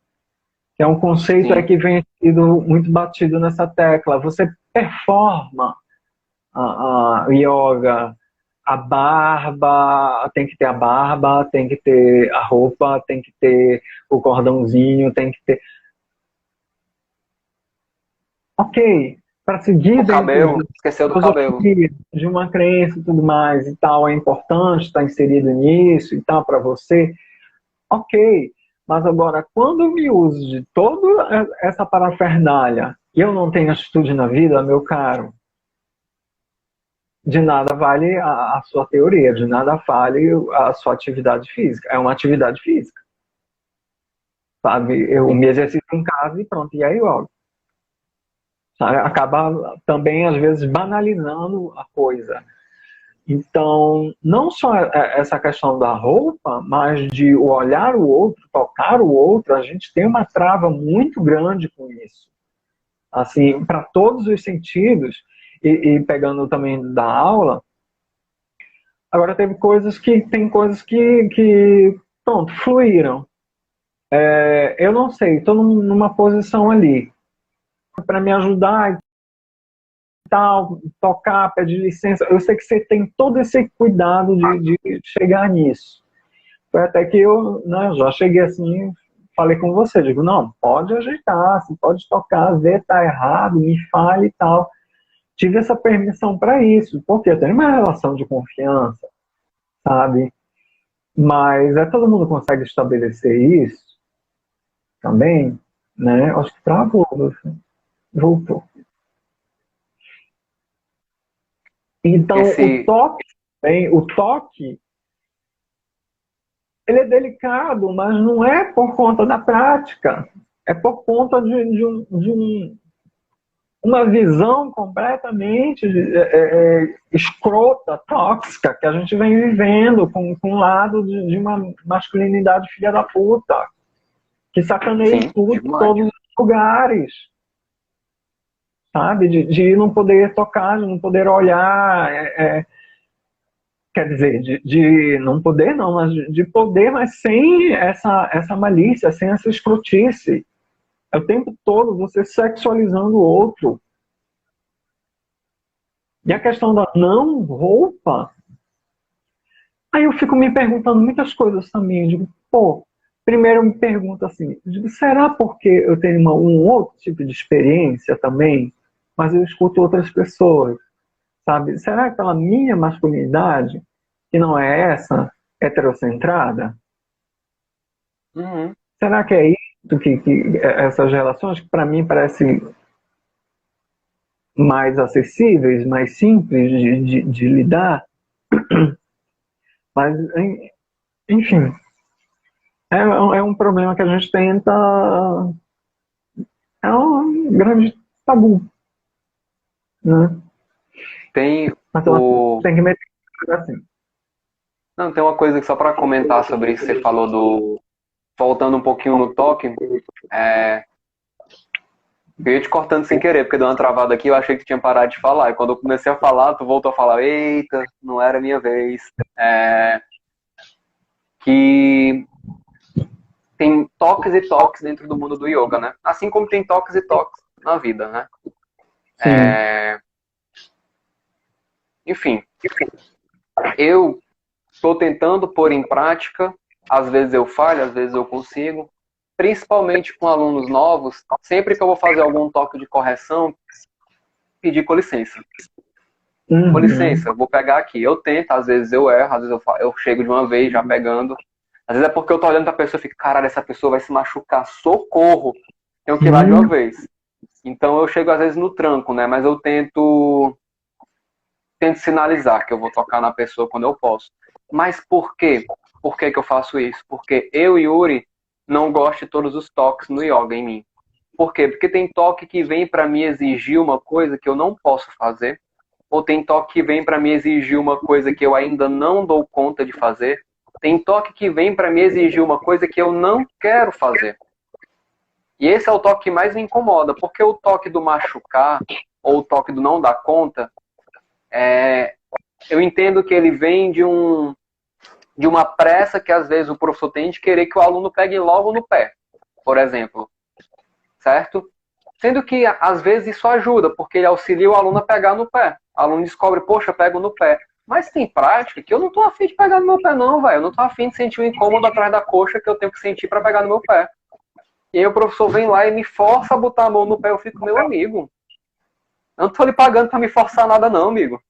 que é um conceito Sim, que vem sido muito batido nessa tecla. Você performa a yoga, a barba, tem que ter a barba, tem que ter a roupa, tem que ter o cordãozinho, tem que ter... Ok, para seguir o dentro cabelo, de esqueceu do cabelo. filosofia, de uma crença e tudo mais e tal, é importante estar inserido nisso e tal para você, ok. Mas agora, quando eu me uso de toda essa parafernália e eu não tenho atitude na vida, meu caro, de nada vale a sua teoria, de nada vale a sua atividade física. É uma atividade física, sabe? Eu me exercito em casa e pronto, e aí, ó, sabe? Acaba também, às vezes, banalizando a coisa. Então, não só essa questão da roupa, mas de olhar o outro, tocar o outro, a gente tem uma trava muito grande com isso. Assim, para todos os sentidos, e pegando também da aula, agora tem coisas que pronto, fluíram. Eu não sei, estou numa posição ali para me ajudar e tal, tocar, pedir licença. Eu sei que você tem todo esse cuidado de chegar nisso. Foi até que eu, né, já cheguei assim, falei com você, digo, não, pode ajeitar, você pode tocar, ver tá errado, me fale e tal. Tive essa permissão para isso, porque eu tenho uma relação de confiança, sabe? Mas todo mundo consegue estabelecer isso também, né? Acho que travou, voltou. Então, Esse, o toque, ele é delicado, mas não é por conta da prática, é por conta uma visão completamente escrota, tóxica, que a gente vem vivendo com um lado de uma masculinidade filha da puta, que sacaneia sim, tudo, digo mais. todos os lugares, sabe? De não poder tocar, de não poder olhar, quer dizer, de não poder não, mas de poder, mas sem essa malícia, sem essa escrotice. É o tempo todo você sexualizando o outro. E a questão da não roupa, aí eu fico me perguntando muitas coisas também. Eu digo, pô, primeiro eu me pergunto assim, eu digo, será porque eu tenho um outro tipo de experiência também, mas eu escuto outras pessoas, sabe? Será que pela minha masculinidade, que não é essa heterocentrada, Uhum. será que é isso que essas relações que para mim parecem mais acessíveis, mais simples de lidar, mas enfim, é um problema que a gente tenta. É um grande tabu, né? Tem Mas eu acho que o. tem que meter assim. Não, tem uma coisa que só para comentar sobre isso, você falou do. Voltando um pouquinho no toque, eu ia te cortando sem querer, porque deu uma travada aqui, eu achei que tu tinha parado de falar. E quando eu comecei a falar, tu voltou a falar, eita, não era a minha vez. Que tem toques e toques dentro do mundo do yoga, né? Assim como tem toques e toques na vida, né? Sim. Enfim, eu estou tentando pôr em prática, às vezes eu falho, às vezes eu consigo, principalmente com alunos novos, sempre que eu vou fazer algum toque de correção, pedir com licença. Com Uhum. licença, eu vou pegar aqui. Eu tento, às vezes eu erro, às vezes eu chego de uma vez já pegando. Às vezes é porque eu tô olhando pra pessoa e fico, caralho, essa pessoa vai se machucar, socorro, tenho que ir lá de uma Uhum. vez. Então eu chego às vezes no tranco, né? Mas eu tento sinalizar que eu vou tocar na pessoa quando eu posso. Mas por quê? Por que que eu faço isso? Porque eu, Yuri, não gosto de todos os toques no yoga em mim. Por quê? Porque tem toque que vem para me exigir uma coisa que eu não posso fazer, ou tem toque que vem para me exigir uma coisa que eu ainda não dou conta de fazer, tem toque que vem para me exigir uma coisa que eu não quero fazer. E esse é o toque que mais me incomoda, porque o toque do machucar, ou o toque do não dar conta, eu entendo que ele vem de uma pressa que às vezes o professor tem de querer que o aluno pegue logo no pé, por exemplo, certo? Sendo que às vezes isso ajuda, porque ele auxilia o aluno a pegar no pé. O aluno descobre, poxa, eu pego no pé. Mas tem prática que eu não tô afim de pegar no meu pé não, velho. Eu não tô afim de sentir o incômodo atrás da coxa que eu tenho que sentir para pegar no meu pé. E aí o professor vem lá e me força a botar a mão no pé, eu fico, meu amigo, eu não tô lhe pagando para me forçar nada não, amigo.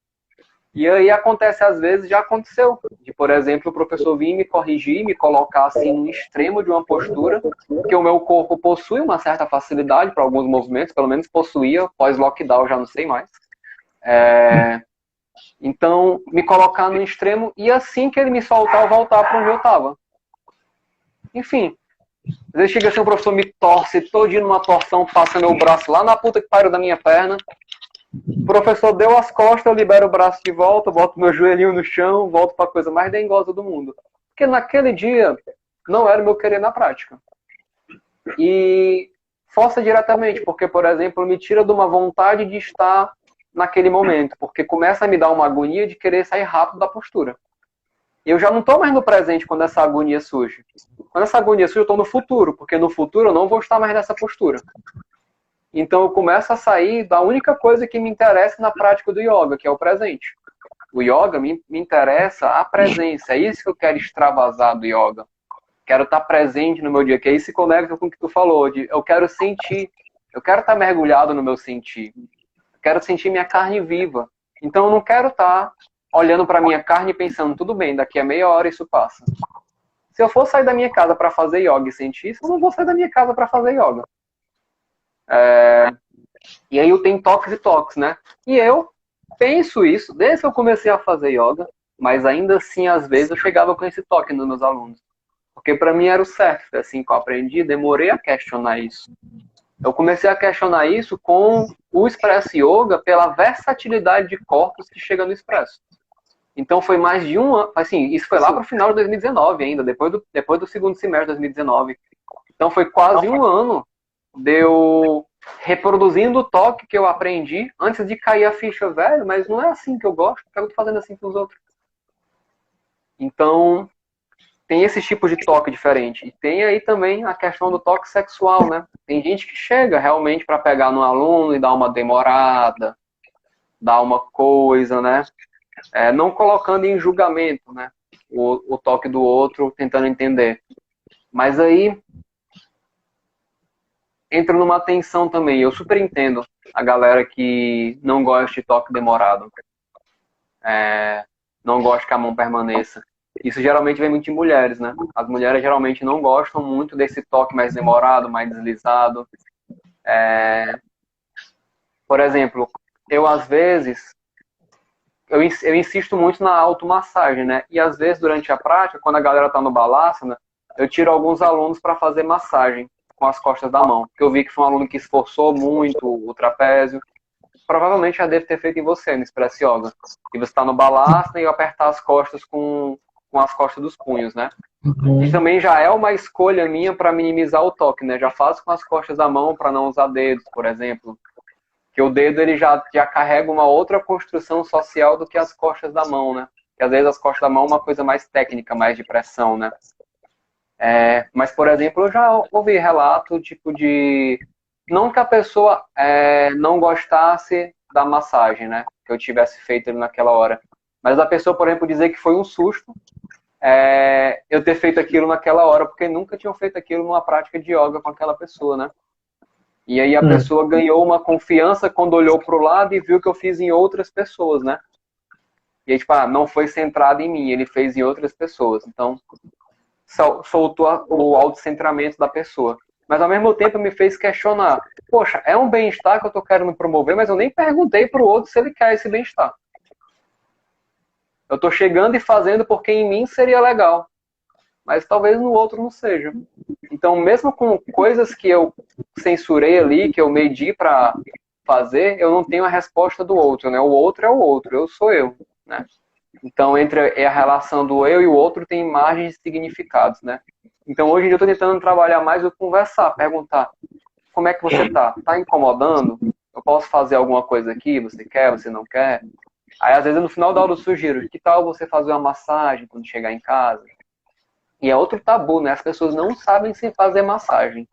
E aí acontece, às vezes, já aconteceu, de, por exemplo, o professor vir me corrigir, me colocar assim no extremo de uma postura, que o meu corpo possui uma certa facilidade para alguns movimentos, pelo menos possuía, pós-lockdown já não sei mais. Então, me colocar no extremo e assim que ele me soltar, eu voltar para onde eu estava. Enfim, às vezes chega assim, o professor me torce todinho numa torção, passa meu braço lá na puta que pariu da minha perna. O professor deu as costas, eu libero o braço de volta, boto meu joelhinho no chão, volto para a coisa mais dengosa do mundo. Porque naquele dia não era o meu querer na prática. E força diretamente, porque, por exemplo, me tira de uma vontade de estar naquele momento, porque começa a me dar uma agonia de querer sair rápido da postura. E eu já não estou mais no presente quando essa agonia surge. Quando essa agonia surge, eu estou no futuro, porque no futuro eu não vou estar mais nessa postura. Então eu começo a sair da única coisa que me interessa na prática do yoga, que é o presente. O yoga me interessa a presença, é isso que eu quero extravasar do yoga. Quero estar presente no meu dia, que aí se conecta com o que tu falou, de eu quero sentir, eu quero estar mergulhado no meu sentir. Eu quero sentir minha carne viva. Então eu não quero estar olhando para minha carne e pensando, tudo bem, daqui a meia hora isso passa. Se eu for sair da minha casa para fazer yoga e sentir isso, eu não vou sair da minha casa para fazer yoga. E aí eu tenho toques e toques, né? E eu penso isso desde que eu comecei a fazer yoga, mas ainda assim, às vezes, eu chegava com esse toque nos meus alunos. Porque para mim era o certo, foi assim que eu aprendi, demorei a questionar isso. Eu comecei a questionar isso com o Express Yoga pela versatilidade de corpos que chega no Expresso. Então foi mais de um ano, assim, isso foi lá para o final de 2019 ainda, depois do segundo semestre de 2019. Então foi quase um ano de eu reproduzindo o toque que eu aprendi antes de cair a ficha, velho, mas não é assim que eu gosto, eu tô fazendo assim com os outros. Então, tem esse tipo de toque diferente. E tem aí também a questão do toque sexual, né? Tem gente que chega realmente para pegar no aluno e dar uma demorada, dar uma coisa, né? Não colocando em julgamento, né? O toque do outro, tentando entender. Mas aí entra numa tensão também. Eu super entendo a galera que não gosta de toque demorado. Não gosta que a mão permaneça. Isso geralmente vem muito de mulheres, né? As mulheres geralmente não gostam muito desse toque mais demorado, mais deslizado. Por exemplo, eu às vezes, eu insisto muito na automassagem, né? E às vezes durante a prática, quando a galera tá no Balasana, eu tiro alguns alunos para fazer massagem com as costas da mão. Porque eu vi que foi um aluno que esforçou muito o trapézio. Provavelmente já deve ter feito em você, no Express Yoga. E você está no Balasana e apertar as costas com as costas dos punhos, né? E também já é uma escolha minha para minimizar o toque, né? Já faço com as costas da mão para não usar dedos, por exemplo. Que o dedo ele já carrega uma outra construção social do que as costas da mão, né? Que às vezes as costas da mão é uma coisa mais técnica, mais de pressão, né? Mas, por exemplo, eu já ouvi relato tipo de... Não que a pessoa não gostasse da massagem, né? Que eu tivesse feito ali naquela hora. Mas a pessoa, por exemplo, dizer que foi um susto eu ter feito aquilo naquela hora, porque nunca tinham feito aquilo numa prática de yoga com aquela pessoa, né? E aí a pessoa ganhou uma confiança quando olhou pro lado e viu que eu fiz em outras pessoas, né? E aí, tipo, não foi centrado em mim, ele fez em outras pessoas. Então, soltou o autocentramento da pessoa. Mas ao mesmo tempo me fez questionar, poxa, é um bem-estar que eu tô querendo promover, mas eu nem perguntei pro outro se ele quer esse bem-estar. Eu tô chegando e fazendo porque em mim seria legal, mas talvez no outro não seja. Então, mesmo com coisas que eu censurei ali, que eu medi para fazer, eu não tenho a resposta do outro, né? O outro é o outro, eu sou eu, né? Então, entre a relação do eu e o outro tem margens de significados, né? Então, hoje em dia eu estou tentando trabalhar mais o conversar, perguntar, como é que você tá? Tá incomodando? Eu posso fazer alguma coisa aqui? Você quer? Você não quer? Aí, às vezes, no final da aula eu sugiro, que tal você fazer uma massagem quando chegar em casa? E é outro tabu, né? As pessoas não sabem se fazer massagem.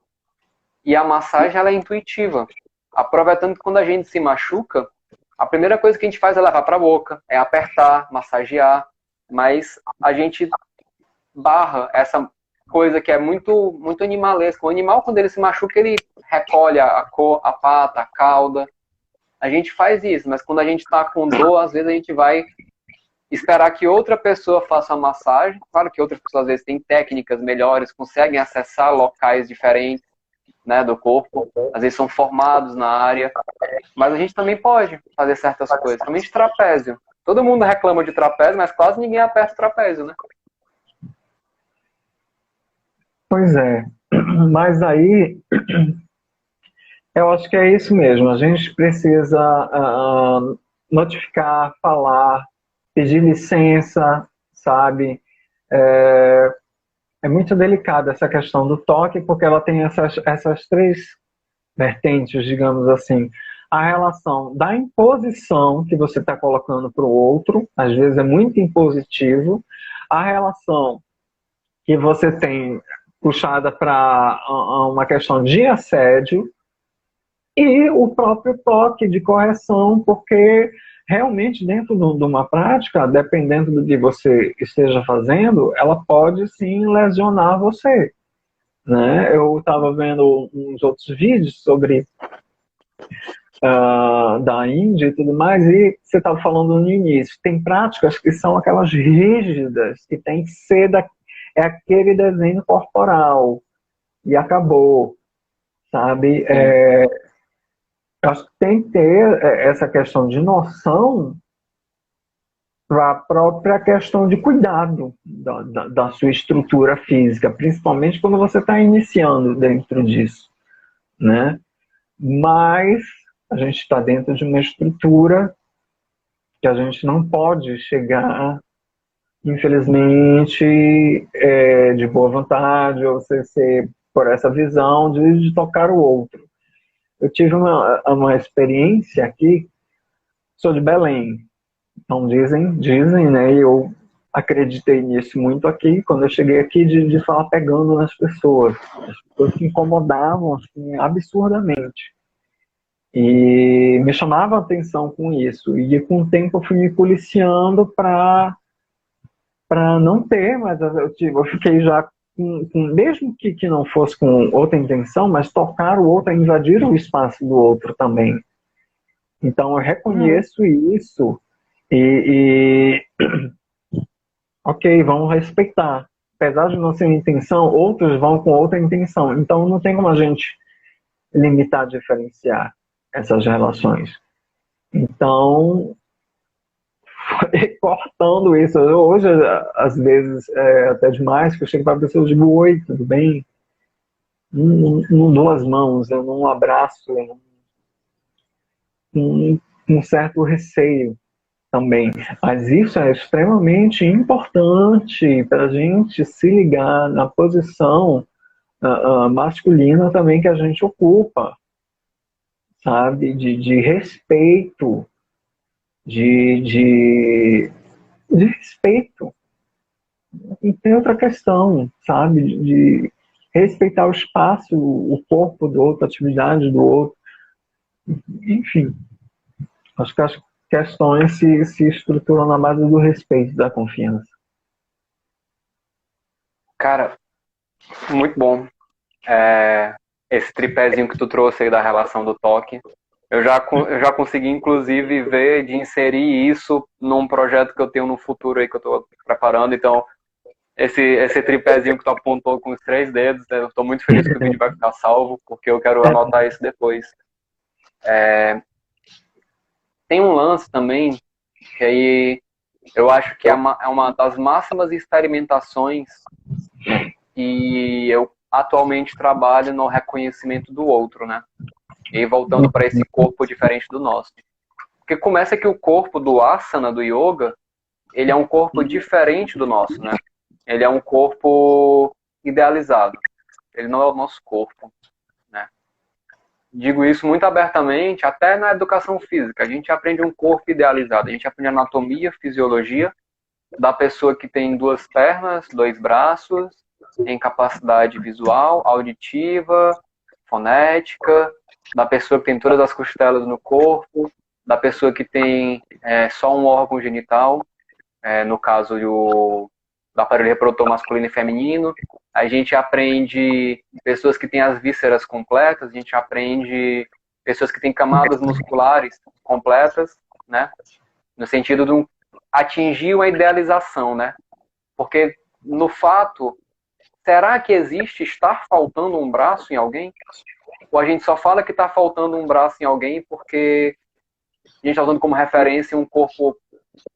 E a massagem, ela é intuitiva. Aproveitando que quando a gente se machuca, a primeira coisa que a gente faz é levar para a boca, é apertar, massagear, mas a gente barra essa coisa que é muito, muito animalesca. O animal, quando ele se machuca, ele recolhe a cor, a pata, a cauda. A gente faz isso, mas quando a gente está com dor, às vezes a gente vai esperar que outra pessoa faça a massagem. Claro que outras pessoas, às vezes, têm técnicas melhores, conseguem acessar locais diferentes, né, do corpo. Às vezes são formados na área. Mas a gente também pode fazer certas coisas, principalmente trapézio. Todo mundo reclama de trapézio, mas quase ninguém aperta o trapézio, né? Pois é. Mas aí, eu acho que é isso mesmo. A gente precisa notificar, falar, pedir licença, sabe? É muito delicada essa questão do toque, porque ela tem essas três vertentes, digamos assim. A relação da imposição que você está colocando para o outro, às vezes é muito impositivo. A relação que você tem puxada para uma questão de assédio e o próprio toque de correção, porque realmente dentro de uma prática, dependendo do que você esteja fazendo, ela pode sim lesionar você, né? Eu estava vendo uns outros vídeos sobre da Índia e tudo mais, e você estava falando no início, tem práticas que são aquelas rígidas, que tem que ser é aquele desenho corporal e acabou, sabe? Acho que tem que ter essa questão de noção para a própria questão de cuidado da sua estrutura física, principalmente quando você está iniciando dentro disso, né? Mas a gente está dentro de uma estrutura que a gente não pode chegar, infelizmente, de boa vontade, ou ser por essa visão de tocar o outro. Eu tive uma experiência aqui, sou de Belém, então dizem, né, e eu acreditei nisso muito aqui, quando eu cheguei aqui, de falar pegando nas pessoas. As pessoas se incomodavam assim, absurdamente. E me chamava a atenção com isso. E com o tempo eu fui me policiando para não ter, mas eu fiquei já mesmo que não fosse com outra intenção, mas tocar o outro, invadir o espaço do outro também. Então eu reconheço isso e ok, vamos respeitar. Apesar de não ser intenção, outros vão com outra intenção. Então não tem como a gente limitar, diferenciar essas relações. Então, cortando isso, hoje, às vezes, até demais, que eu chego para a pessoa e digo, oi, tudo bem? Não dou as mãos, eu não abraço, um certo receio também. Mas isso é extremamente importante para a gente se ligar na posição masculina também que a gente ocupa, sabe? De respeito, de respeito. E tem outra questão, sabe? De respeitar o espaço, o corpo do outro, a atividade do outro. Enfim, acho que as questões se estruturam na base do respeito, da confiança. Cara, muito bom. Esse tripézinho que tu trouxe aí da relação do toque. Eu já consegui, inclusive, ver de inserir isso num projeto que eu tenho no futuro aí que eu tô preparando. Então, esse tripézinho que tu apontou com os 3 dedos, né, eu tô muito feliz que o vídeo vai ficar salvo, porque eu quero anotar isso depois. Tem um lance também, que aí eu acho que é uma das máximas experimentações que eu atualmente trabalho no reconhecimento do outro, né? E aí, voltando para esse corpo diferente do nosso. Porque começa que o corpo do asana, do yoga, ele é um corpo diferente do nosso, né? Ele é um corpo idealizado. Ele não é o nosso corpo, né? Digo isso muito abertamente, até na educação física. A gente aprende um corpo idealizado. A gente aprende anatomia, fisiologia da pessoa que tem 2 pernas, 2 braços, tem capacidade visual, auditiva, fonética, da pessoa que tem todas as costelas no corpo, da pessoa que tem só um órgão genital, no caso do aparelho reprodutor masculino e feminino. A gente aprende pessoas que têm as vísceras completas, a gente aprende pessoas que têm camadas musculares completas, né? No sentido de atingir uma idealização, né? Porque, no fato, será que existe estar faltando um braço em alguém? Ou a gente só fala que está faltando um braço em alguém porque a gente está usando como referência um corpo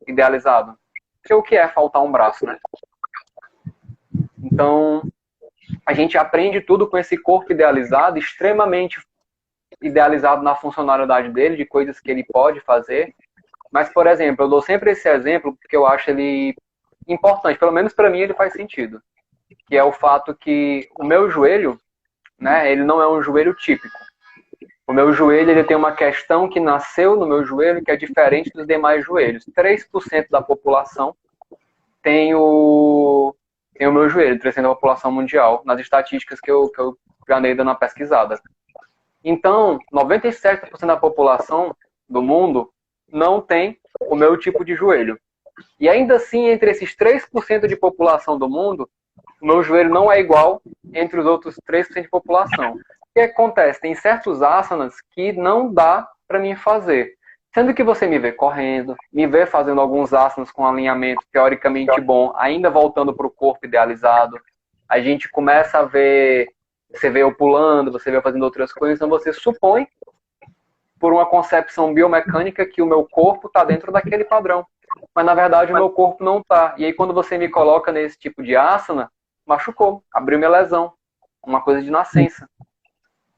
idealizado? Porque o que é faltar um braço, né? Então, a gente aprende tudo com esse corpo idealizado, extremamente idealizado na funcionalidade dele, de coisas que ele pode fazer. Mas, por exemplo, eu dou sempre esse exemplo porque eu acho ele importante, pelo menos para mim ele faz sentido, que é o fato que o meu joelho, né, ele não é um joelho típico. O meu joelho, ele tem uma questão que nasceu no meu joelho que é diferente dos demais joelhos. 3% da população tem o meu joelho, 3% da população mundial, nas estatísticas que eu já andei dando uma pesquisada. Então, 97% da população do mundo não tem o meu tipo de joelho. E ainda assim, entre esses 3% de população do mundo, o meu joelho não é igual entre os outros 3% de população. O que acontece? Tem certos asanas que não dá para mim fazer. Sendo que você me vê correndo, me vê fazendo alguns asanas com alinhamento teoricamente bom, ainda voltando para o corpo idealizado. A gente começa a ver, você vê eu pulando, você vê eu fazendo outras coisas, então você supõe, por uma concepção biomecânica, que o meu corpo está dentro daquele padrão. Mas na verdade o meu corpo não está. E aí quando você me coloca nesse tipo de asana, machucou, abriu minha lesão, uma coisa de nascença.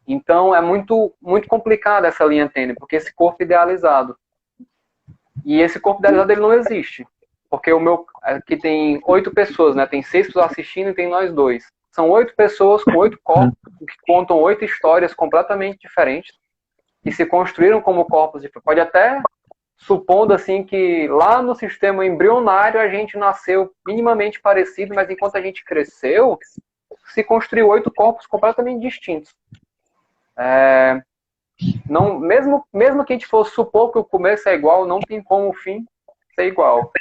Então é muito, muito complicada essa linha tênue, porque esse corpo idealizado, e esse corpo idealizado ele não existe, porque o meu, aqui tem 8 pessoas, né? Tem 6 pessoas assistindo e tem nós dois. São 8 pessoas com 8 corpos, que contam 8 histórias completamente diferentes, que se construíram como corpos diferentes. Pode até supondo assim que lá no sistema embrionário a gente nasceu minimamente parecido, mas enquanto a gente cresceu, se construiu 8 corpos completamente distintos. Não, mesmo que a gente fosse supor que o começo é igual, não tem como o fim ser igual.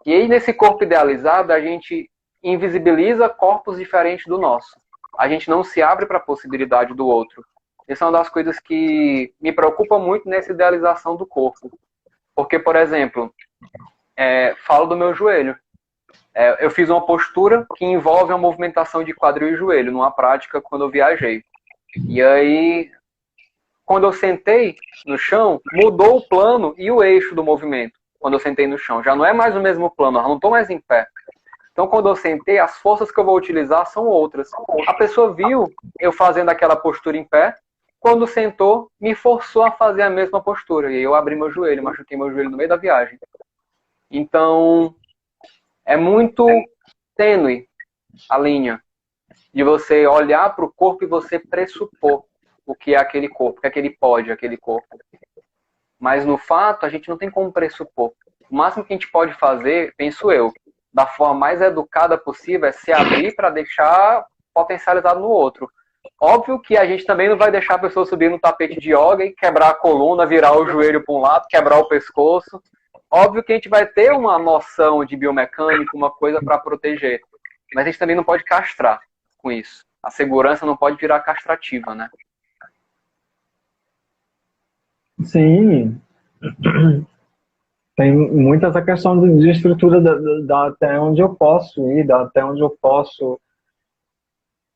E aí, nesse corpo idealizado, a gente invisibiliza corpos diferentes do nosso. A gente não se abre para a possibilidade do outro. Essa é uma das coisas que me preocupa muito nessa idealização do corpo. Porque, por exemplo, falo do meu joelho. Eu fiz uma postura que envolve uma movimentação de quadril e joelho, numa prática quando eu viajei. E aí, quando eu sentei no chão, mudou o plano e o eixo do movimento. Quando eu sentei no chão, já não é mais o mesmo plano, eu não estou mais em pé. Então, quando eu sentei, as forças que eu vou utilizar são outras. A pessoa viu eu fazendo aquela postura em pé, quando sentou, me forçou a fazer a mesma postura. E aí eu abri meu joelho, machuquei meu joelho no meio da viagem. Então, é muito tênue a linha de você olhar para o corpo e você pressupor o que é aquele corpo, o que é que ele pode, aquele corpo. Mas, no fato, a gente não tem como pressupor. O máximo que a gente pode fazer, penso eu, da forma mais educada possível, é se abrir para deixar potencializado no outro. Óbvio que a gente também não vai deixar a pessoa subir no tapete de yoga e quebrar a coluna, virar o joelho para um lado, quebrar o pescoço. Óbvio que a gente vai ter uma noção de biomecânica, uma coisa para proteger. Mas a gente também não pode castrar com isso. A segurança não pode virar castrativa, né? Sim. Tem muito essa questão de estrutura até onde eu posso ir, até onde eu posso...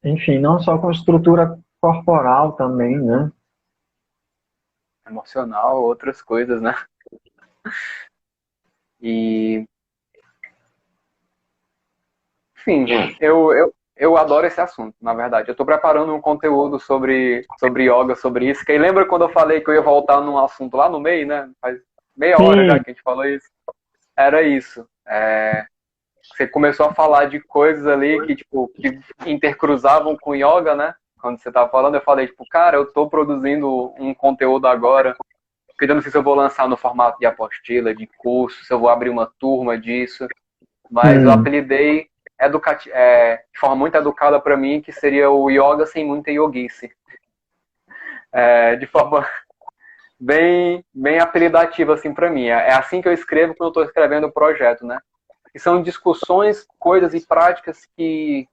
Enfim, não só com estrutura corporal também, né? Emocional, outras coisas, né? E... Enfim, eu adoro esse assunto, na verdade. Eu estou preparando um conteúdo sobre yoga, sobre isso. Quem lembra quando eu falei que eu ia voltar num assunto lá no meio, né? Faz meia hora já que a gente falou isso. Era isso. Você começou a falar de coisas ali que, tipo, que intercruzavam com yoga, né? Quando você estava falando, eu falei, tipo, cara, eu estou produzindo um conteúdo agora, porque eu não sei se eu vou lançar no formato de apostila, de curso, se eu vou abrir uma turma disso, mas eu apelidei de forma muito educada para mim, que seria o yoga sem muita yoguice. De forma bem apelidativa, assim, para mim. É assim que eu escrevo quando eu estou escrevendo o projeto, né? E são discussões, coisas e práticas que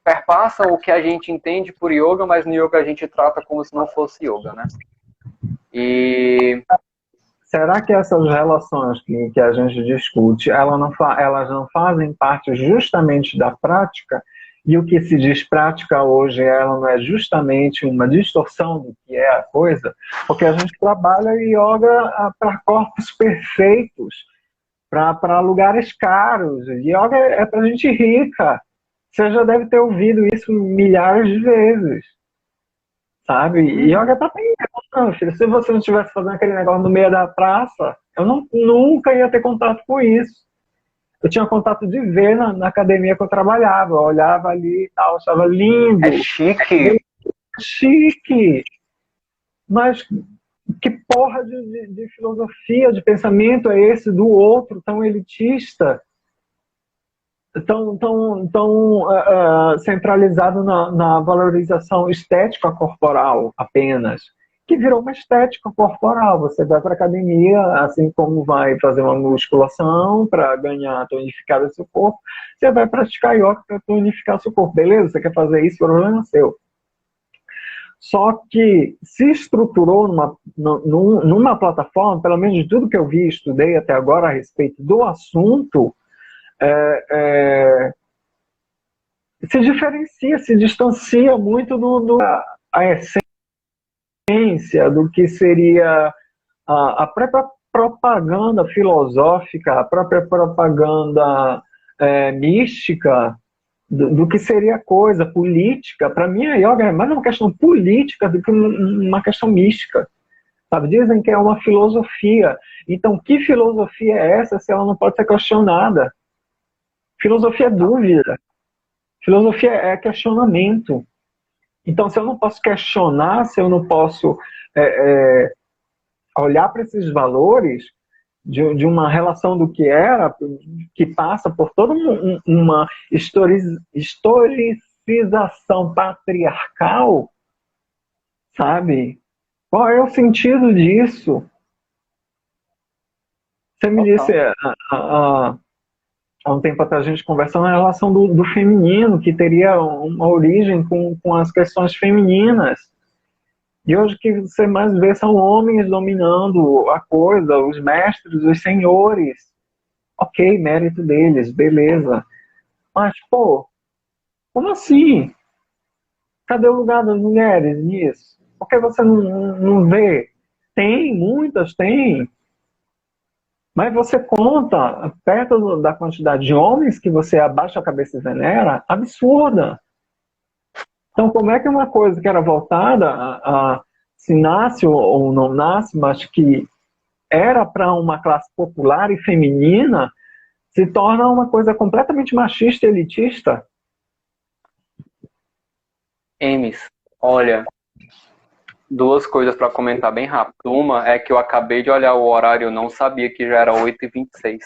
perpassam o que a gente entende por yoga, mas no yoga a gente trata como se não fosse yoga, né? E... Será que essas relações que a gente discute, elas não fazem parte justamente da prática? E o que se diz prática hoje, ela não é justamente uma distorção do que é a coisa? Porque a gente trabalha yoga para corpos perfeitos, para lugares caros. Yoga é para gente rica. Você já deve ter ouvido isso milhares de vezes. Sabe? E yoga tá bem, não, filho. Se você não estivesse fazendo aquele negócio no meio da praça, eu nunca ia ter contato com isso. Eu tinha contato de ver na academia que eu trabalhava. Eu olhava ali e tal, achava lindo. É chique. Chique. Mas que porra de filosofia, de pensamento é esse do outro tão elitista? Tão centralizado na valorização estética corporal apenas, que virou uma estética corporal. Você vai para a academia, assim como vai fazer uma musculação para ganhar, tonificar o seu corpo, você vai praticar yoga para tonificar o seu corpo. Beleza? Você quer fazer isso? Problema seu. Só que se estruturou numa plataforma, pelo menos de tudo que eu vi e estudei até agora a respeito do assunto, se diferencia, se distancia muito a essência do que seria a própria propaganda filosófica, a própria propaganda mística, do que seria a coisa política. Para mim, a yoga é mais uma questão política do que uma questão mística. Sabe? Dizem que é uma filosofia. Então, que filosofia é essa se ela não pode ser questionada? Filosofia é dúvida. Filosofia é questionamento. Então, se eu não posso questionar, se eu não posso olhar para esses valores de uma relação do que era, que passa por toda uma historicização patriarcal, sabe? Qual é o sentido disso? Você me disse há um tempo atrás, a gente conversando na relação do feminino, que teria uma origem com as questões femininas. E hoje o que você mais vê são homens dominando a coisa, os mestres, os senhores. Ok, mérito deles, beleza. Mas, pô, como assim? Cadê o lugar das mulheres nisso? Por que você não vê? Tem, muitas tem. Mas você conta, perto da quantidade de homens que você abaixa a cabeça e venera, absurda. Então, como é que uma coisa que era voltada a se nasce ou não nasce, mas que era para uma classe popular e feminina, se torna uma coisa completamente machista e elitista? Emes, olha, duas coisas para comentar bem rápido. Uma é que eu acabei de olhar o horário, eu não sabia que já era 8h26.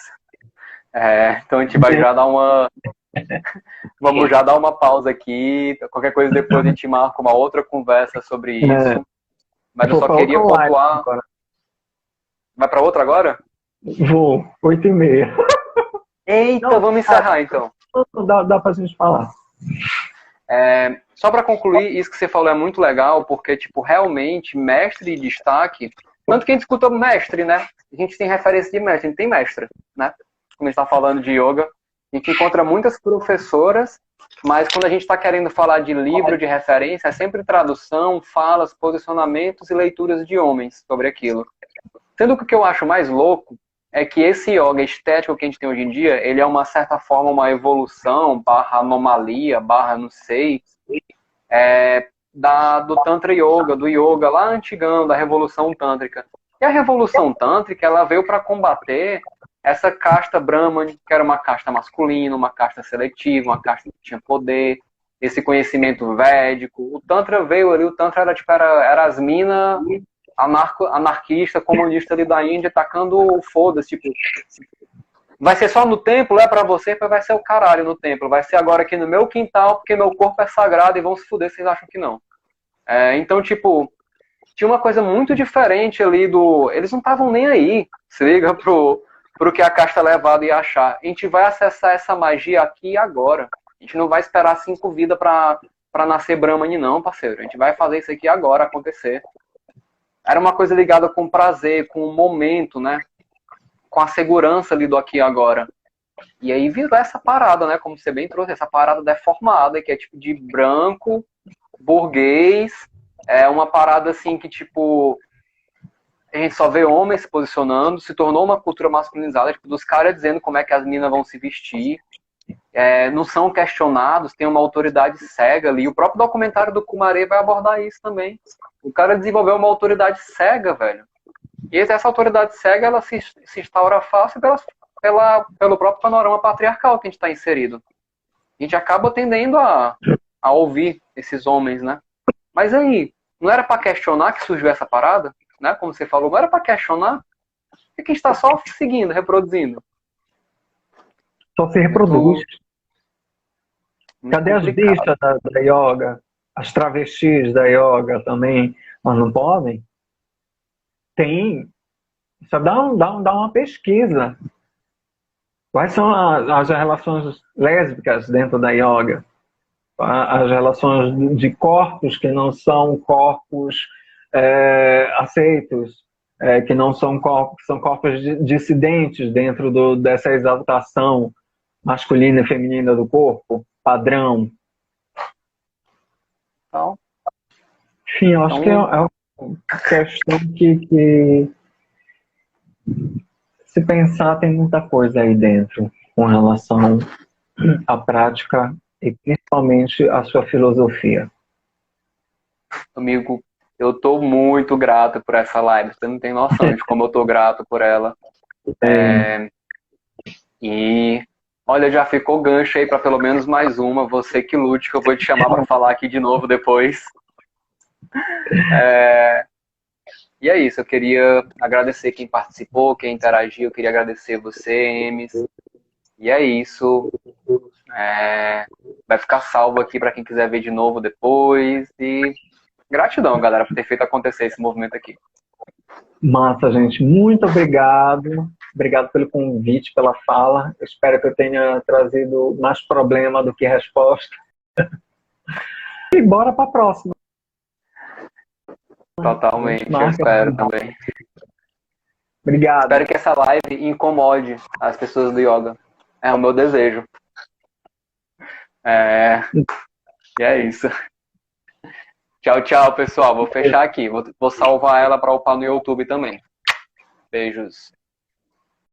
Então a gente vai já dar uma... Vamos já dar uma pausa aqui. Qualquer coisa depois a gente marca uma outra conversa sobre isso. Mas eu só queria pontuar... Vai para outra agora? Vou, 8h30. Eita, não, vamos encerrar então. Dá pra gente falar. Só para concluir, isso que você falou é muito legal, porque, tipo, realmente, mestre de destaque, tanto que a gente escuta mestre, né? A gente tem referência de mestre, a gente tem mestra, né? Como a gente está falando de yoga, a gente encontra muitas professoras, mas quando a gente está querendo falar de livro de referência, é sempre tradução, falas, posicionamentos e leituras de homens sobre aquilo. Sendo que o que eu acho mais louco é que esse yoga estético que a gente tem hoje em dia, ele é uma certa forma uma evolução, barra anomalia, barra não sei, do Tantra Yoga, do yoga lá antigão, da Revolução Tântrica. E a Revolução Tântrica, ela veio para combater essa casta Brahman, que era uma casta masculina, uma casta seletiva, uma casta que tinha poder, esse conhecimento védico. O Tantra veio ali, o Tantra era, tipo, era as minas anarquista, comunista ali da Índia, tacando o foda-se, tipo, vai ser só no templo, é pra você, vai ser o caralho no templo, vai ser agora aqui no meu quintal, porque meu corpo é sagrado e vão se fuder, vocês acham que não. Então, tipo, tinha uma coisa muito diferente ali eles não estavam nem aí, se liga, pro que a casta levada ia achar. A gente vai acessar essa magia aqui e agora. A gente não vai esperar 5 vidas pra nascer Brahmani não, parceiro. A gente vai fazer isso aqui agora acontecer. Era uma coisa ligada com prazer, com o momento, né? Com a segurança ali do aqui e agora. E aí virou essa parada, né? Como você bem trouxe, essa parada deformada, que é tipo de branco, burguês. É uma parada assim que, tipo, a gente só vê homens se posicionando, se tornou uma cultura masculinizada, tipo, dos caras dizendo como é que as minas vão se vestir. Não são questionados, tem uma autoridade cega ali. O próprio documentário do Kumare vai abordar isso também. O cara desenvolveu uma autoridade cega, velho. E essa autoridade cega, ela se instaura fácil pelo próprio panorama patriarcal que a gente está inserido. A gente acaba tendendo a ouvir esses homens, né? Mas aí, não era para questionar que surgiu essa parada? Né? Como você falou, não era para questionar? Por que a gente está só seguindo, reproduzindo? Só se reproduz. Cadê as bichas da yoga? As travestis da yoga também, mas não podem? Tem. Só dá uma pesquisa. Quais são as relações lésbicas dentro da yoga? as relações de corpos que não são corpos aceitos, que não são corpos, são corpos dissidentes dentro dessa exaltação masculina e feminina do corpo, padrão. Então, Enfim, eu acho que é uma questão que, se pensar, tem muita coisa aí dentro com relação à prática e principalmente à sua filosofia. amigo, eu tô muito grato por essa live. Você não tem noção de como eu tô grato por ela. E olha, já ficou gancho aí para pelo menos mais uma. Você que lute, que eu vou te chamar para falar aqui de novo depois. E é isso, eu queria agradecer quem participou, quem interagiu, eu queria agradecer você, Emes. E é isso. Vai ficar salvo aqui para quem quiser ver de novo depois. E gratidão, galera, por ter feito acontecer esse movimento aqui. Massa, gente. Muito obrigado. Obrigado pelo convite, pela fala. Eu espero que eu tenha trazido mais problema do que resposta. E bora para a próxima. Totalmente, eu espero também. Obrigado. Espero que essa live incomode as pessoas do yoga. É o meu desejo. E é isso. Tchau, tchau, pessoal. Vou fechar aqui. Vou salvar ela para upar no YouTube também. Beijos.